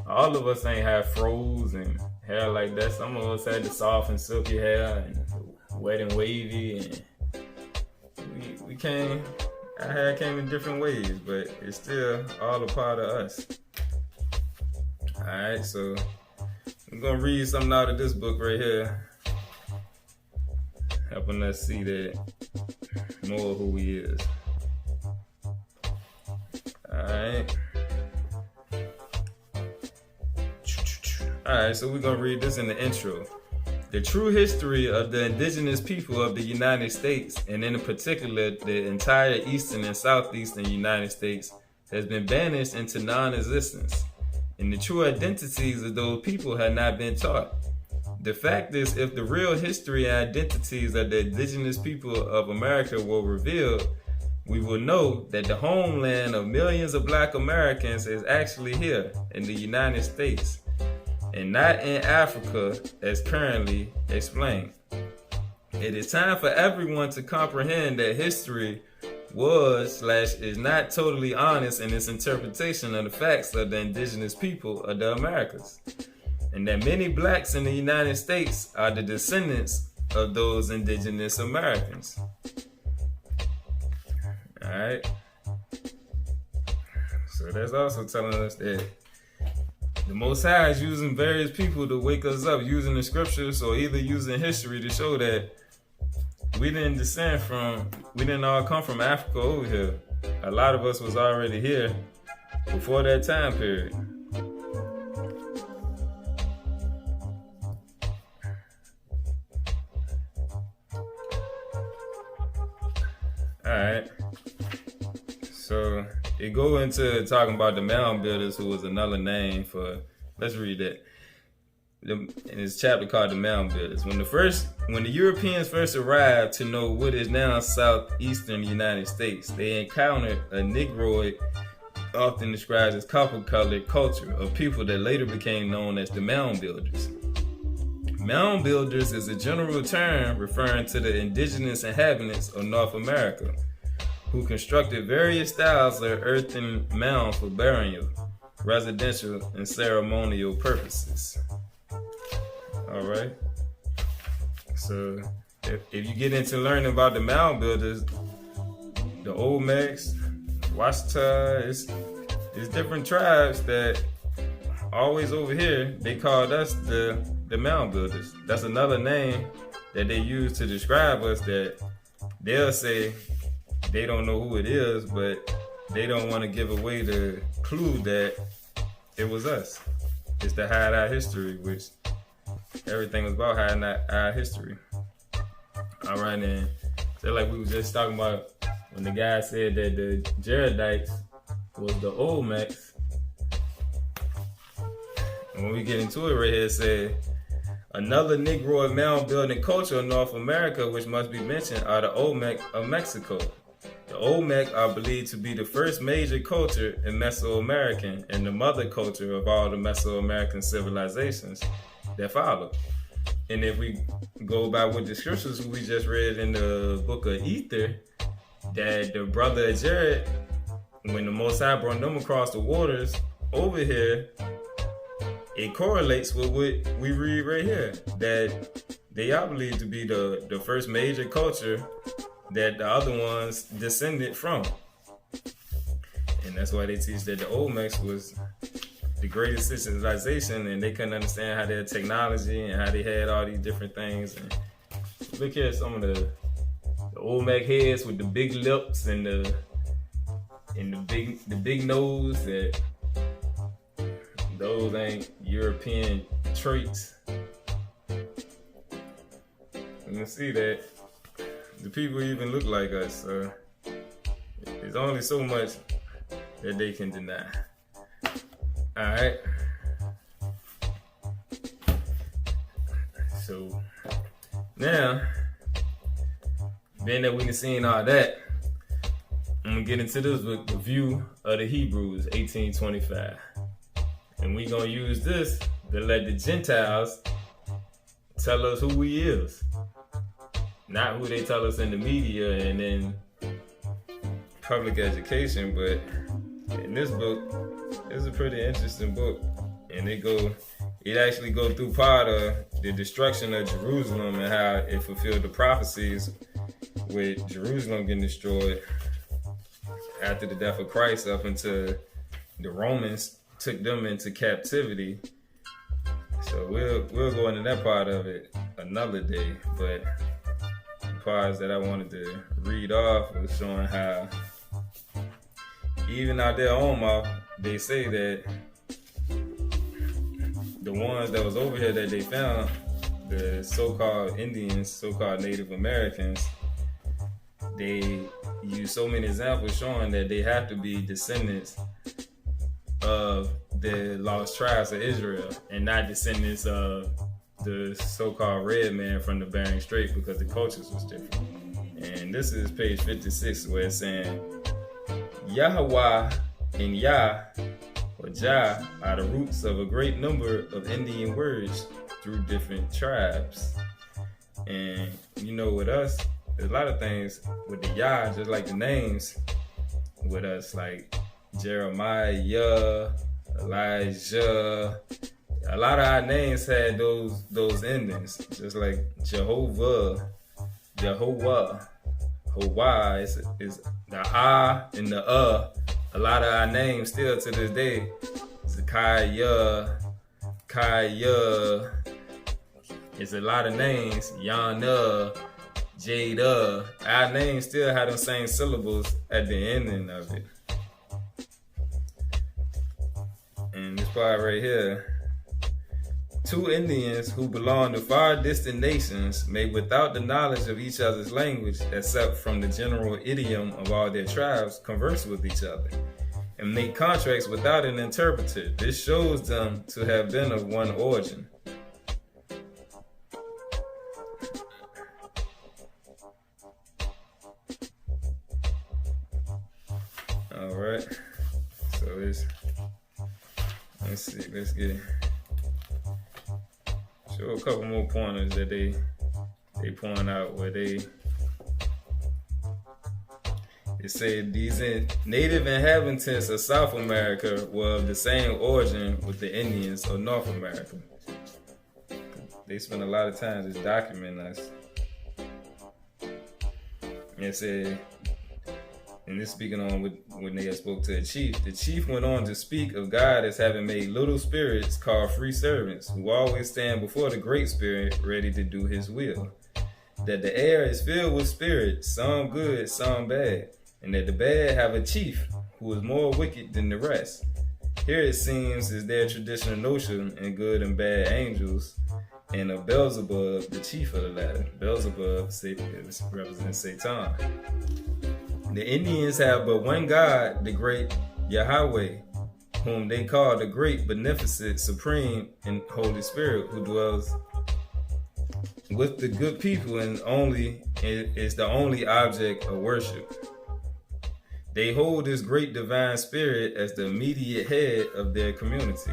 All of us ain't have froze and hair like that. Some of us had the soft and silky hair and wet and wavy, and we came, our hair came in different ways, but it's still all a part of us. Alright, so I'm gonna read something out of this book right here, helping us see that more of who he is. Alright. Alright, so we're gonna read this in the intro. The true history of the indigenous people of the United States, and in particular the entire eastern and southeastern United States, has been banished into non-existence, and the true identities of those people had not been taught. The fact is, if the real history and identities of the indigenous people of America were revealed, we will know that the homeland of millions of Black Americans is actually here in the United States, and not in Africa as currently explained. It is time for everyone to comprehend that history was/is not totally honest in its interpretation of the facts of the indigenous people of the Americas, and that many Blacks in the United States are the descendants of those indigenous Americans. Alright, so that's also telling us that the Most High is using various people to wake us up, using the scriptures or either using history to show that we didn't all come from Africa over here. A lot of us was already here before that time period. Alright. So it go into talking about the mound builders, who was another name for, let's read that. In this chapter called the mound builders. When the Europeans first arrived to know what is now southeastern United States, they encountered a Negroid, often described as copper-colored culture, of people that later became known as the mound builders. Mound builders is a general term referring to the indigenous inhabitants of North America, who constructed various styles of earthen mounds for burial, residential, and ceremonial purposes. All right. So if you get into learning about the mound builders, the Olmecs, Washita, it's different tribes that always over here, they called us the mound builders. That's another name that they use to describe us, that they'll say they don't know who it is, but they don't want to give away the clue that it was us. It's to hide our history, which everything was about hiding our history. All right, and so like we were just talking about when the guy said that the Jaredites was the Olmecs. And when we get into it right here, it said, another Negroid mound building culture in North America which must be mentioned are the Olmec of Mexico. The Olmec are believed to be the first major culture in Mesoamerican and the mother culture of all the Mesoamerican civilizations that followed. And if we go by what the scriptures we just read in the book of Ether, that the brother of Jared, when the Most High brought them across the waters over here, it correlates with what we read right here, that they are believed to be the first major culture that the other ones descended from. And that's why they teach that the Olmecs was the greatest civilization, and they couldn't understand how their technology and how they had all these different things. And look at some of the Olmec heads with the big lips and the big nose. That those ain't European traits. You can see that the people even look like us. So there's only so much that they can deny. All right. So now, being that we can see all that, I'm gonna get into this with the view of the Hebrews, 18:25, and we gonna use this to let the Gentiles tell us who we is, not who they tell us in the media and in public education. But in this book, it's a pretty interesting book, and it actually go through part of the destruction of Jerusalem and how it fulfilled the prophecies with Jerusalem getting destroyed after the death of Christ, up until the Romans took them into captivity. So we'll go into that part of it another day. But the parts that I wanted to read off was showing how even out their own mouth, they say that the ones that was over here that they found, the so-called Indians, so-called Native Americans, they use so many examples showing that they have to be descendants of the lost tribes of Israel and not descendants of the so-called red man from the Bering Strait, because the cultures was different. And this is page 56, where it's saying Yahweh and Yah or Jah are the roots of a great number of Indian words through different tribes. And you know, with us, there's a lot of things with the Yah, just like the names with us, like Jeremiah, Elijah. A lot of our names had those endings, just like Jehovah, Hawa is the ah and the A lot of our names still to this day, Zakaya, Kaya. It's a lot of names. Yana, Jada. Our names still have the same syllables at the ending of it. And this part right here. Two Indians who belong to far distant nations may, without the knowledge of each other's language, except from the general idiom of all their tribes, converse with each other and make contracts without an interpreter. This shows them to have been of one origin. All right. So let's see. Let's get it. Show a couple more pointers that they point out where it said these native inhabitants of South America were of the same origin with the Indians of North America. They spend a lot of time just documenting us. And it said, and this speaking on when they had spoke to the chief went on to speak of God as having made little spirits called free servants, who always stand before the great spirit ready to do his will. That the air is filled with spirits, some good, some bad, and that the bad have a chief who is more wicked than the rest. Here it seems is their traditional notion in good and bad angels, and of Beelzebub, the chief of the latter. Beelzebub represents Satan. The Indians have but one God, the great Yahweh, whom they call the great, beneficent, supreme, and Holy Spirit, who dwells with the good people and is the only object of worship. They hold this great divine spirit as the immediate head of their community.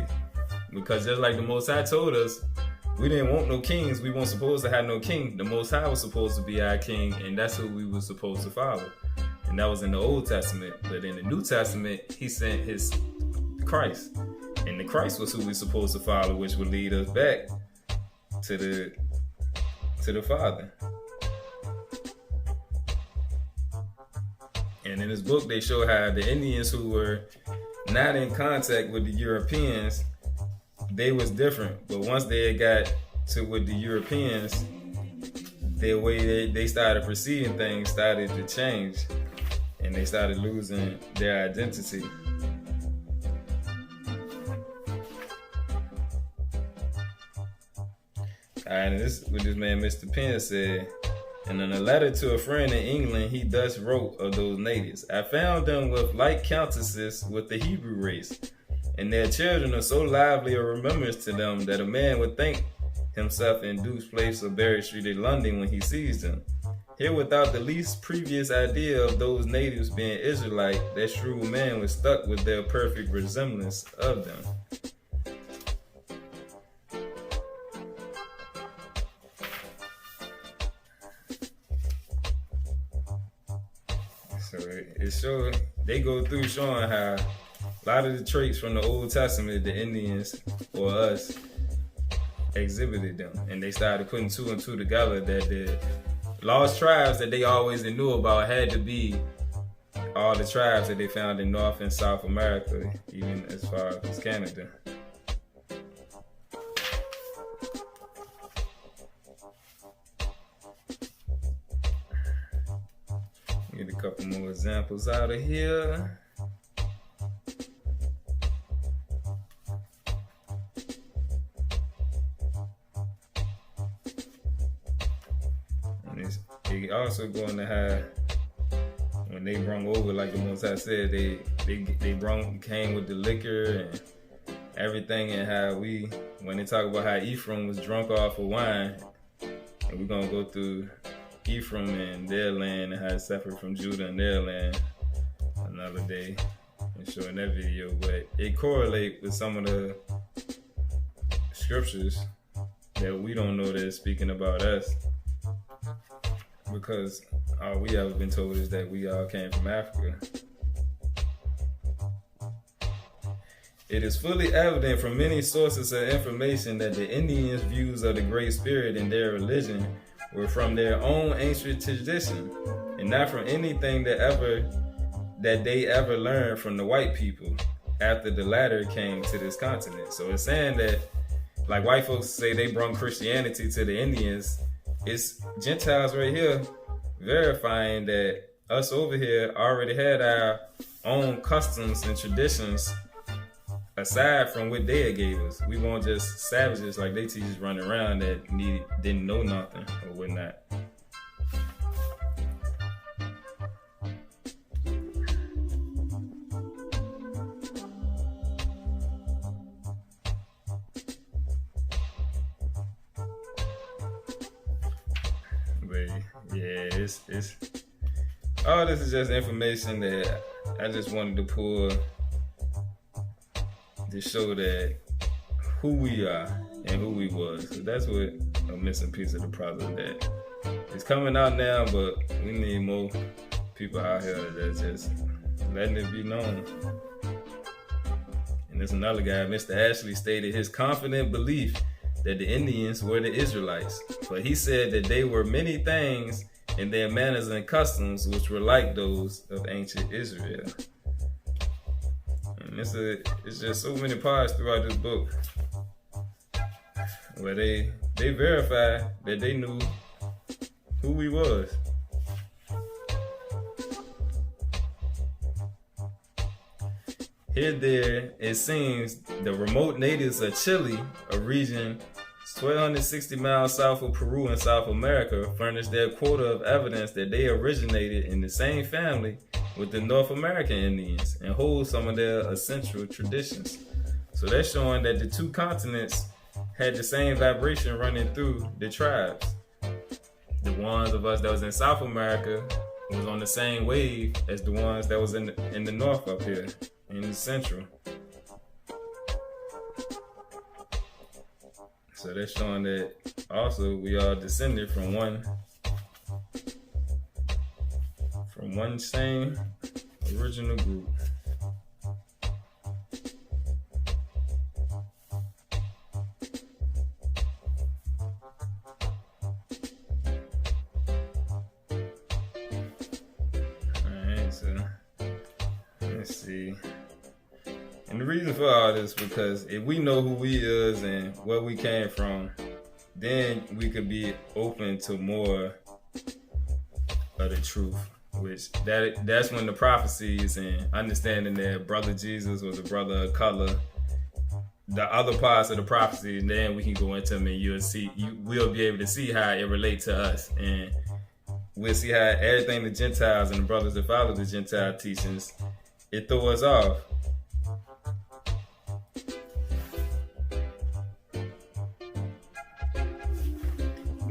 Because just like the Most High told us, we didn't want no kings. We weren't supposed to have no king. The Most High was supposed to be our king, and that's who we were supposed to follow. And that was in the Old Testament. But in the New Testament, he sent his Christ. And the Christ was who we're supposed to follow, which would lead us back to the Father. And in this book, they show how the Indians who were not in contact with the Europeans, they was different. But once they got to with the Europeans, the way they started perceiving things started to change, and they started losing their identity. And this is what this man Mr. Penn said. And in a letter to a friend in England, he thus wrote of those natives: I found them with like countenances with the Hebrew race, and their children are so lively a remembrance to them that a man would think himself in Duke's Place or Berry Street in London when he sees them. Here, without the least previous idea of those natives being Israelite, that shrewd man was struck with their perfect resemblance of them. So it shows, they go through showing how a lot of the traits from the Old Testament, the Indians or us, exhibited them. And they started putting two and two together, that the lost tribes that they always knew about had to be all the tribes that they found in North and South America, even as far as Canada. Get a couple more examples out of here. And they also going to have, when they brung over, like the Most High said, they came with the liquor and everything, and how when they talk about how Ephraim was drunk off of wine, and we're gonna go through Ephraim and their land and how it's separate from Judah and their land another day and showing that video. But it correlates with some of the scriptures that we don't know that is speaking about us, because all we ever been told is that we all came from Africa. It is fully evident from many sources of information that the Indians' views of the Great Spirit and their religion were from their own ancient tradition, and not from anything that they ever learned from the white people after the latter came to this continent. So it's saying that, like white folks say they brought Christianity to the Indians, it's Gentiles right here verifying that us over here already had our own customs and traditions aside from what they gave us. We weren't just savages like they teachers running around that didn't know nothing or whatnot. But yeah, it's all this is just information that I just wanted to pull to show that who we are and who we was. So that's what a missing piece of the puzzle that is coming out now, but we need more people out here that's just letting it be known. And there's another guy, Mr. Ashley, stated his confident belief that the Indians were the Israelites, but he said that they were many things in their manners and customs which were like those of ancient Israel. And it's just so many parts throughout this book where they verify that they knew who we was. Here there, it seems the remote natives of Chile, a region 1,260 miles south of Peru in South America, furnished their quota of evidence that they originated in the same family with the North American Indians and hold some of their essential traditions. So that's showing that the two continents had the same vibration running through the tribes. The ones of us that was in South America was on the same wave as the ones that was in the north up here, in the central. So that's showing that also we are descended from one same original group. Alright, so let's see. And the reason for all this, because if we know who we is and where we came from, then we could be open to more of the truth. Which that's when the prophecies and understanding that brother Jesus was a brother of color, the other parts of the prophecy, and then we can go into them and we'll be able to see how it relates to us, and we'll see how everything the Gentiles and the brothers that follow the Gentile teachings, it throw us off.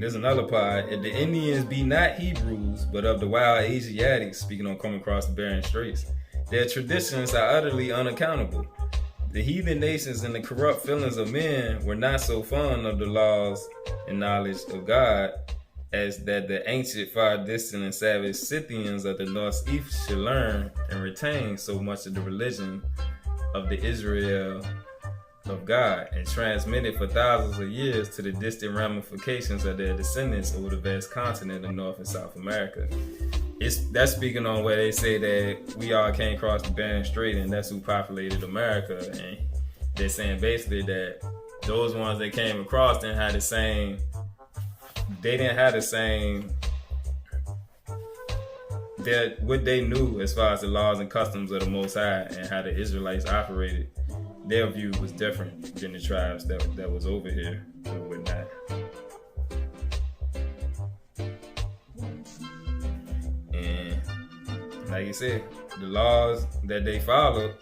There's another part. If the Indians be not Hebrews, but of the wild Asiatics, speaking on coming across the Bering Straits, their traditions are utterly unaccountable. The heathen nations and the corrupt feelings of men were not so fond of the laws and knowledge of God as that the ancient, far distant, and savage Scythians of the northeast should learn and retain so much of the religion of the Israel of God and transmit it for thousands of years to the distant ramifications of their descendants over the vast continent of North and South America. That's speaking on where they say that we all came across the Bering Strait and that's who populated America, and they're saying basically that those ones that came across didn't have the same that what they knew as far as the laws and customs of the Most High and how the Israelites operated. Their view was different than the tribes that was over here or whatnot. And like you said, the laws that they followed,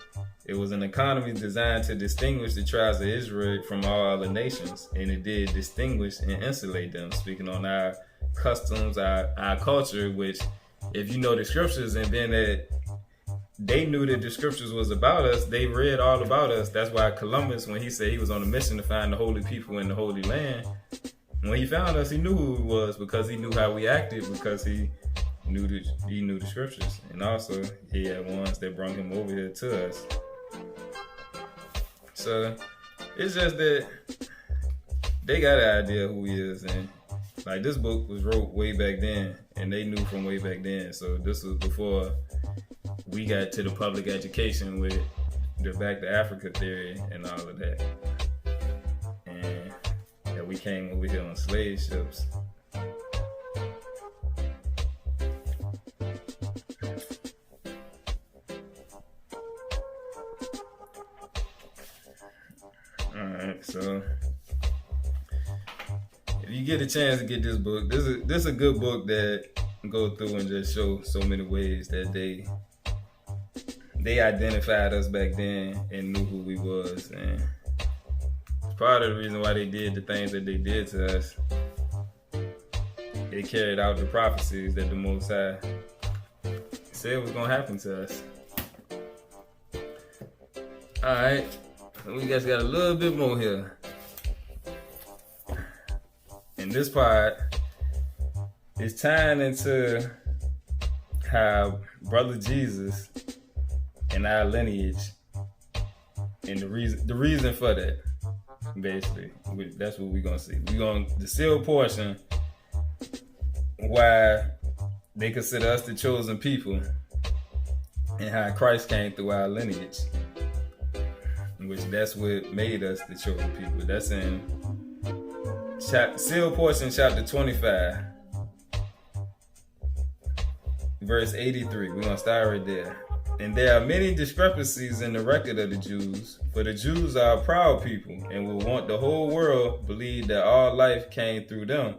it was an economy designed to distinguish the tribes of Israel from all other nations, and it did distinguish and insulate them, speaking on our customs, our culture, which if you know the scriptures and then that they knew that the scriptures was about us, they read all about us. That's why Columbus, when he said he was on a mission to find the holy people in the Holy Land, when he found us, he knew who he was because he knew how we acted, because he knew the scriptures. And also, he had ones that brought him over here to us. So, it's just that they got an idea who he is. And like, this book was wrote way back then, and they knew from way back then. So, this was before we got to the public education with the Back to Africa theory and all of that. And that we came over here on slave ships. Alright, so if you get a chance to get this book, this is a good book that go through and just show so many ways that they identified us back then and knew who we was, and it's part of the reason why they did the things that they did to us. They carried out the prophecies that the Most High said was gonna happen to us. Alright, so we just got a little bit more here. And this part is tying into how Brother Jesus and our lineage, and the reason for that, basically, that's what we're gonna see. We're gonna the sealed portion, why they consider us the chosen people, and how Christ came through our lineage, which that's what made us the chosen people. That's in sealed portion, chapter 25, verse 83. We're gonna start right there. And there are many discrepancies in the record of the Jews, for the Jews are a proud people and will want the whole world to believe that all life came through them,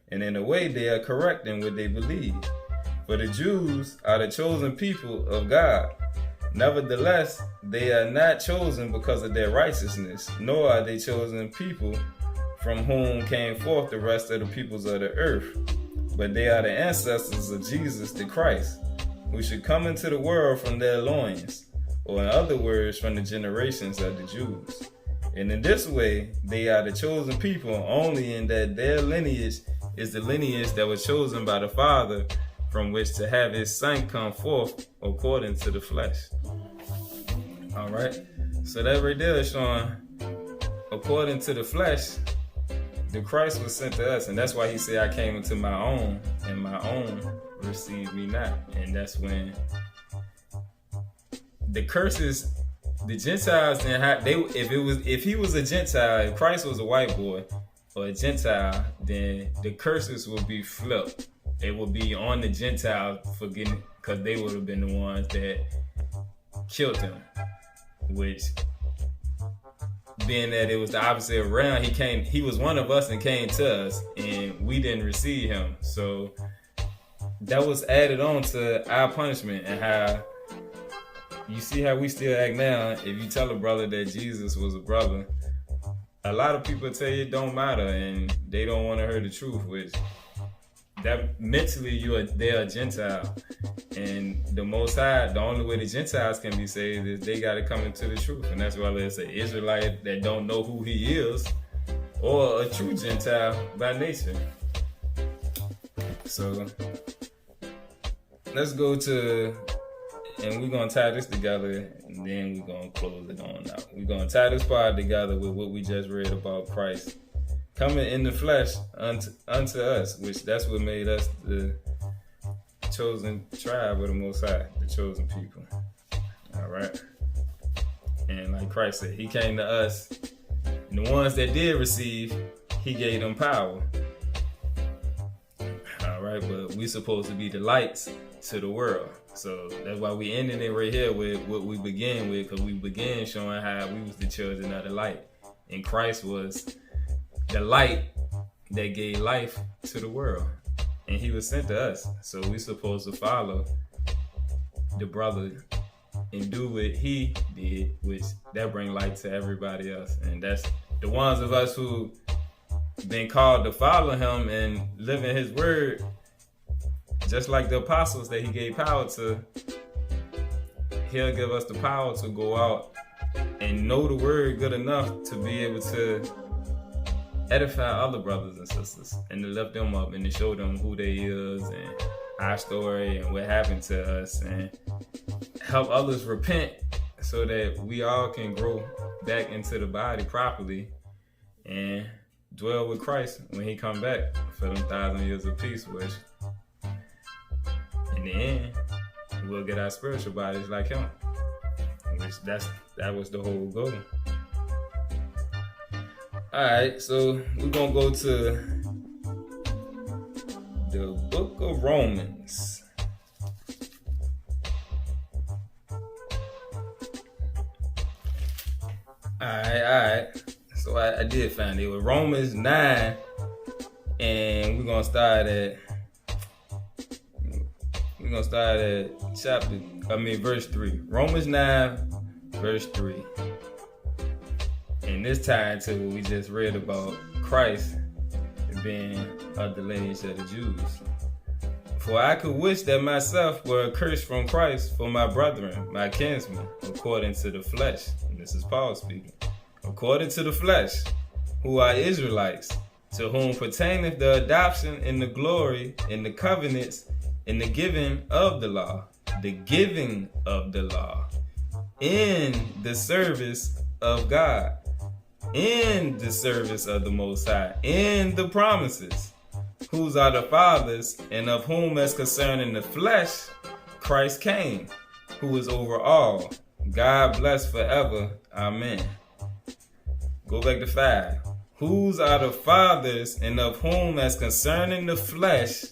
and in a way they are correct in what they believe. For the Jews are the chosen people of God. Nevertheless, they are not chosen because of their righteousness, nor are they chosen people from whom came forth the rest of the peoples of the earth, but they are the ancestors of Jesus the Christ, who should come into the world from their loins, or in other words, from the generations of the Jews. And in this way, they are the chosen people only in that their lineage is the lineage that was chosen by the Father, from which to have his Son come forth according to the flesh. All right, so that right there is showing, according to the flesh, the Christ was sent to us, and that's why he said, I came into my own, and my own received me not. And that's when the curses the Gentiles didn't have if he was a Gentile, if Christ was a white boy or a Gentile, then the curses would be flipped. It would be on the Gentiles for getting, because they would have been the ones that killed him. Which, being that it was the opposite around, he was one of us and came to us, and we didn't receive him. So that was added on to our punishment. And how you see how we still act now. If you tell a brother that Jesus was a brother, a lot of people tell you it don't matter, and they don't want to hear the truth, which that mentally they're a Gentile. And the Most High, the only way the Gentiles can be saved is they got to come into the truth. And that's why there's an Israelite that don't know who he is, or a true Gentile by nature. So let's go to, and we're going to tie this together, and then we're going to close it on out. We're going to tie this part together with what we just read about Christ coming in the flesh unto us, which that's what made us the chosen tribe of the Most High, the chosen people. All right. And like Christ said, he came to us, and the ones that did receive, he gave them power. All right, but we supposed to be the lights to the world. So that's why we ending it right here with what we began with, because we began showing how we was the children of the light, and Christ was the light that gave life to the world, and he was sent to us. So we supposed to follow the brother and do what he did, which that bring light to everybody else. And that's the ones of us who been called to follow him and live in his word, just like the apostles that he gave power to. He'll give us the power to go out and know the word good enough to be able to edify other brothers and sisters, and to lift them up and to show them who they is and our story and what happened to us, and help others repent so that we all can grow back into the body properly and dwell with Christ when he come back for them 1,000 years of peace, which in the end we'll get our spiritual bodies like him, which that was the whole goal. Alright, so we're going to go to the book of Romans. Alright. So I did find it. It was Romans 9, and we're going to start at verse 3. Romans 9, verse 3. And this ties to what we just read about Christ being of the lineage of the Jews. For I could wish that myself were accursed from Christ for my brethren, my kinsmen, according to the flesh. And this is Paul speaking. According to the flesh, who are Israelites, to whom pertaineth the adoption and the glory and the covenants and the giving of the law. The giving of the law in the service of God, in the service of the Most High, in the promises, whose are the fathers, and of whom as concerning the flesh, Christ came, who is over all. God bless forever. Amen. Go back to 5. Whose are the fathers, and of whom as concerning the flesh,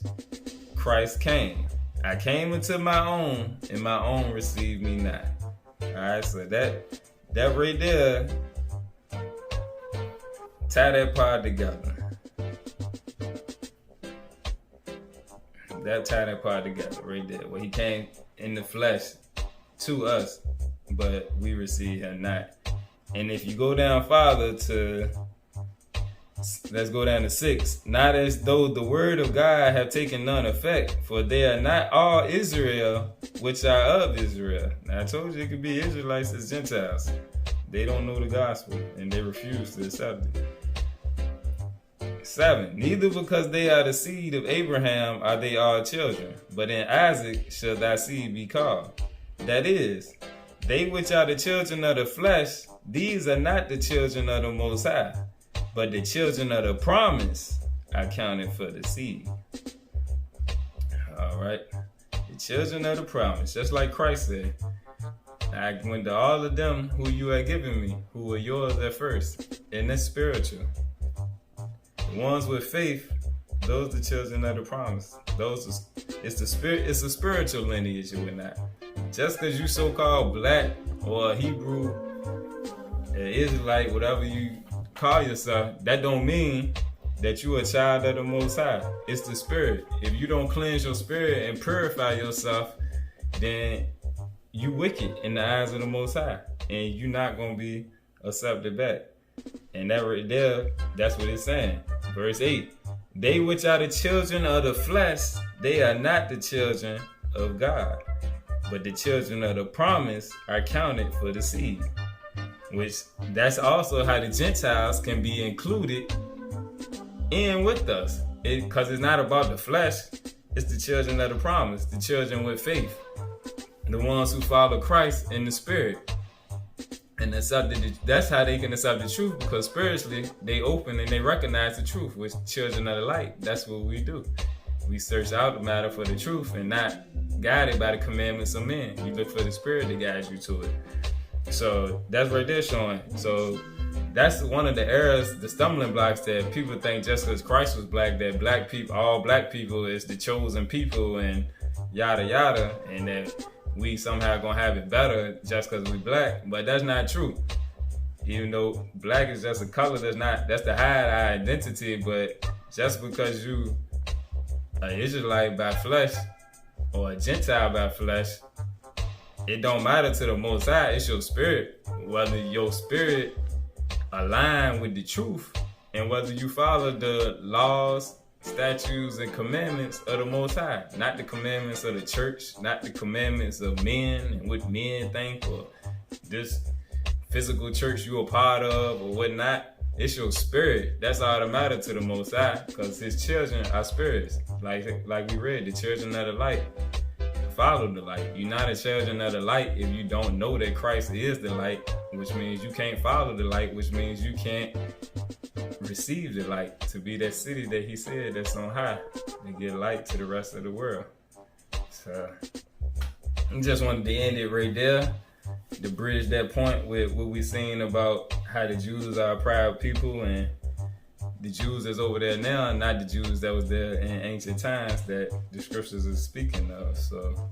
Christ came. I came into my own, and my own received me not. Alright, so that right there, tie that part together. Tie that part together right there. Where he came in the flesh to us, but we received him not. And if you go down farther let's go down to 6. Not as though the word of God have taken none effect, for they are not all Israel which are of Israel. Now I told you it could be Israelites as Gentiles. They don't know the gospel and they refuse to accept it. 7. Neither because they are the seed of Abraham are they all children, but in Isaac shall thy seed be called. That is, they which are the children of the flesh, these are not the children of the Most High, but the children of the promise are counted for the seed. All right. The children of the promise, just like Christ said. I went to all of them who you had given me, who were yours at first. And that's spiritual. The ones with faith, those are the children of the promise. It's a spiritual lineage you and not. Just because you so-called black or Hebrew, Israelite, whatever you call yourself, that don't mean that you a child of the Most High. It's the spirit. If you don't cleanse your spirit and purify yourself, then you wicked in the eyes of the Most High, and you're not gonna be accepted back. And that right there, that's what it's saying. Verse 8: They which are the children of the flesh, they are not the children of God, but the children of the promise are counted for the seed. Which that's also how the Gentiles can be included in with us. Because it's not about the flesh, it's the children of the promise, the children with faith. The ones who follow Christ in the spirit. And that's how they can accept the truth, because spiritually they open and they recognize the truth, which children of the light. That's what we do. We search out the matter for the truth and not guided by the commandments of men. You look for the spirit that guides you to it. So that's right there showing. So that's one of the errors, the stumbling blocks that people think just because Christ was black, that black people, all black people is the chosen people and yada yada, and that we somehow gonna have it better just because we black. But that's not true. Even though black is just a color, that's to hide our identity. But just because you an Israelite by flesh or a Gentile by flesh, it don't matter to the Most High. It's your spirit. Whether your spirit align with the truth and whether you follow the laws, statutes, and commandments of the Most High, not the commandments of the church, not the commandments of men and what men think, or this physical church you a part of or whatnot. It's your spirit. That's all that matters to the Most High, because His children are spirits. Like we read, the children of the light follow the light. You're not a children of the light if you don't know that Christ is the light, which means you can't follow the light, which means you can't receive the light to be that city that He said that's on high, to get light to the rest of the world. So I just wanted to end it right there, to bridge that point with what we seen about how the Jews are a proud people, and the Jews that's over there now, not the Jews that was there in ancient times that the scriptures are speaking of. So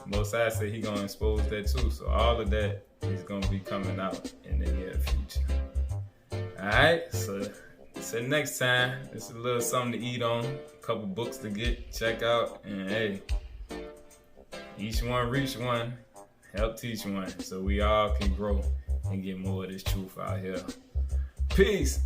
Most High said He gonna expose that too. So all of that is gonna be coming out in the near future. Alright, so next time, it's a little something to eat on, a couple books to check out, and hey, each one reach one, help teach one, so we all can grow and get more of this truth out here. Peace.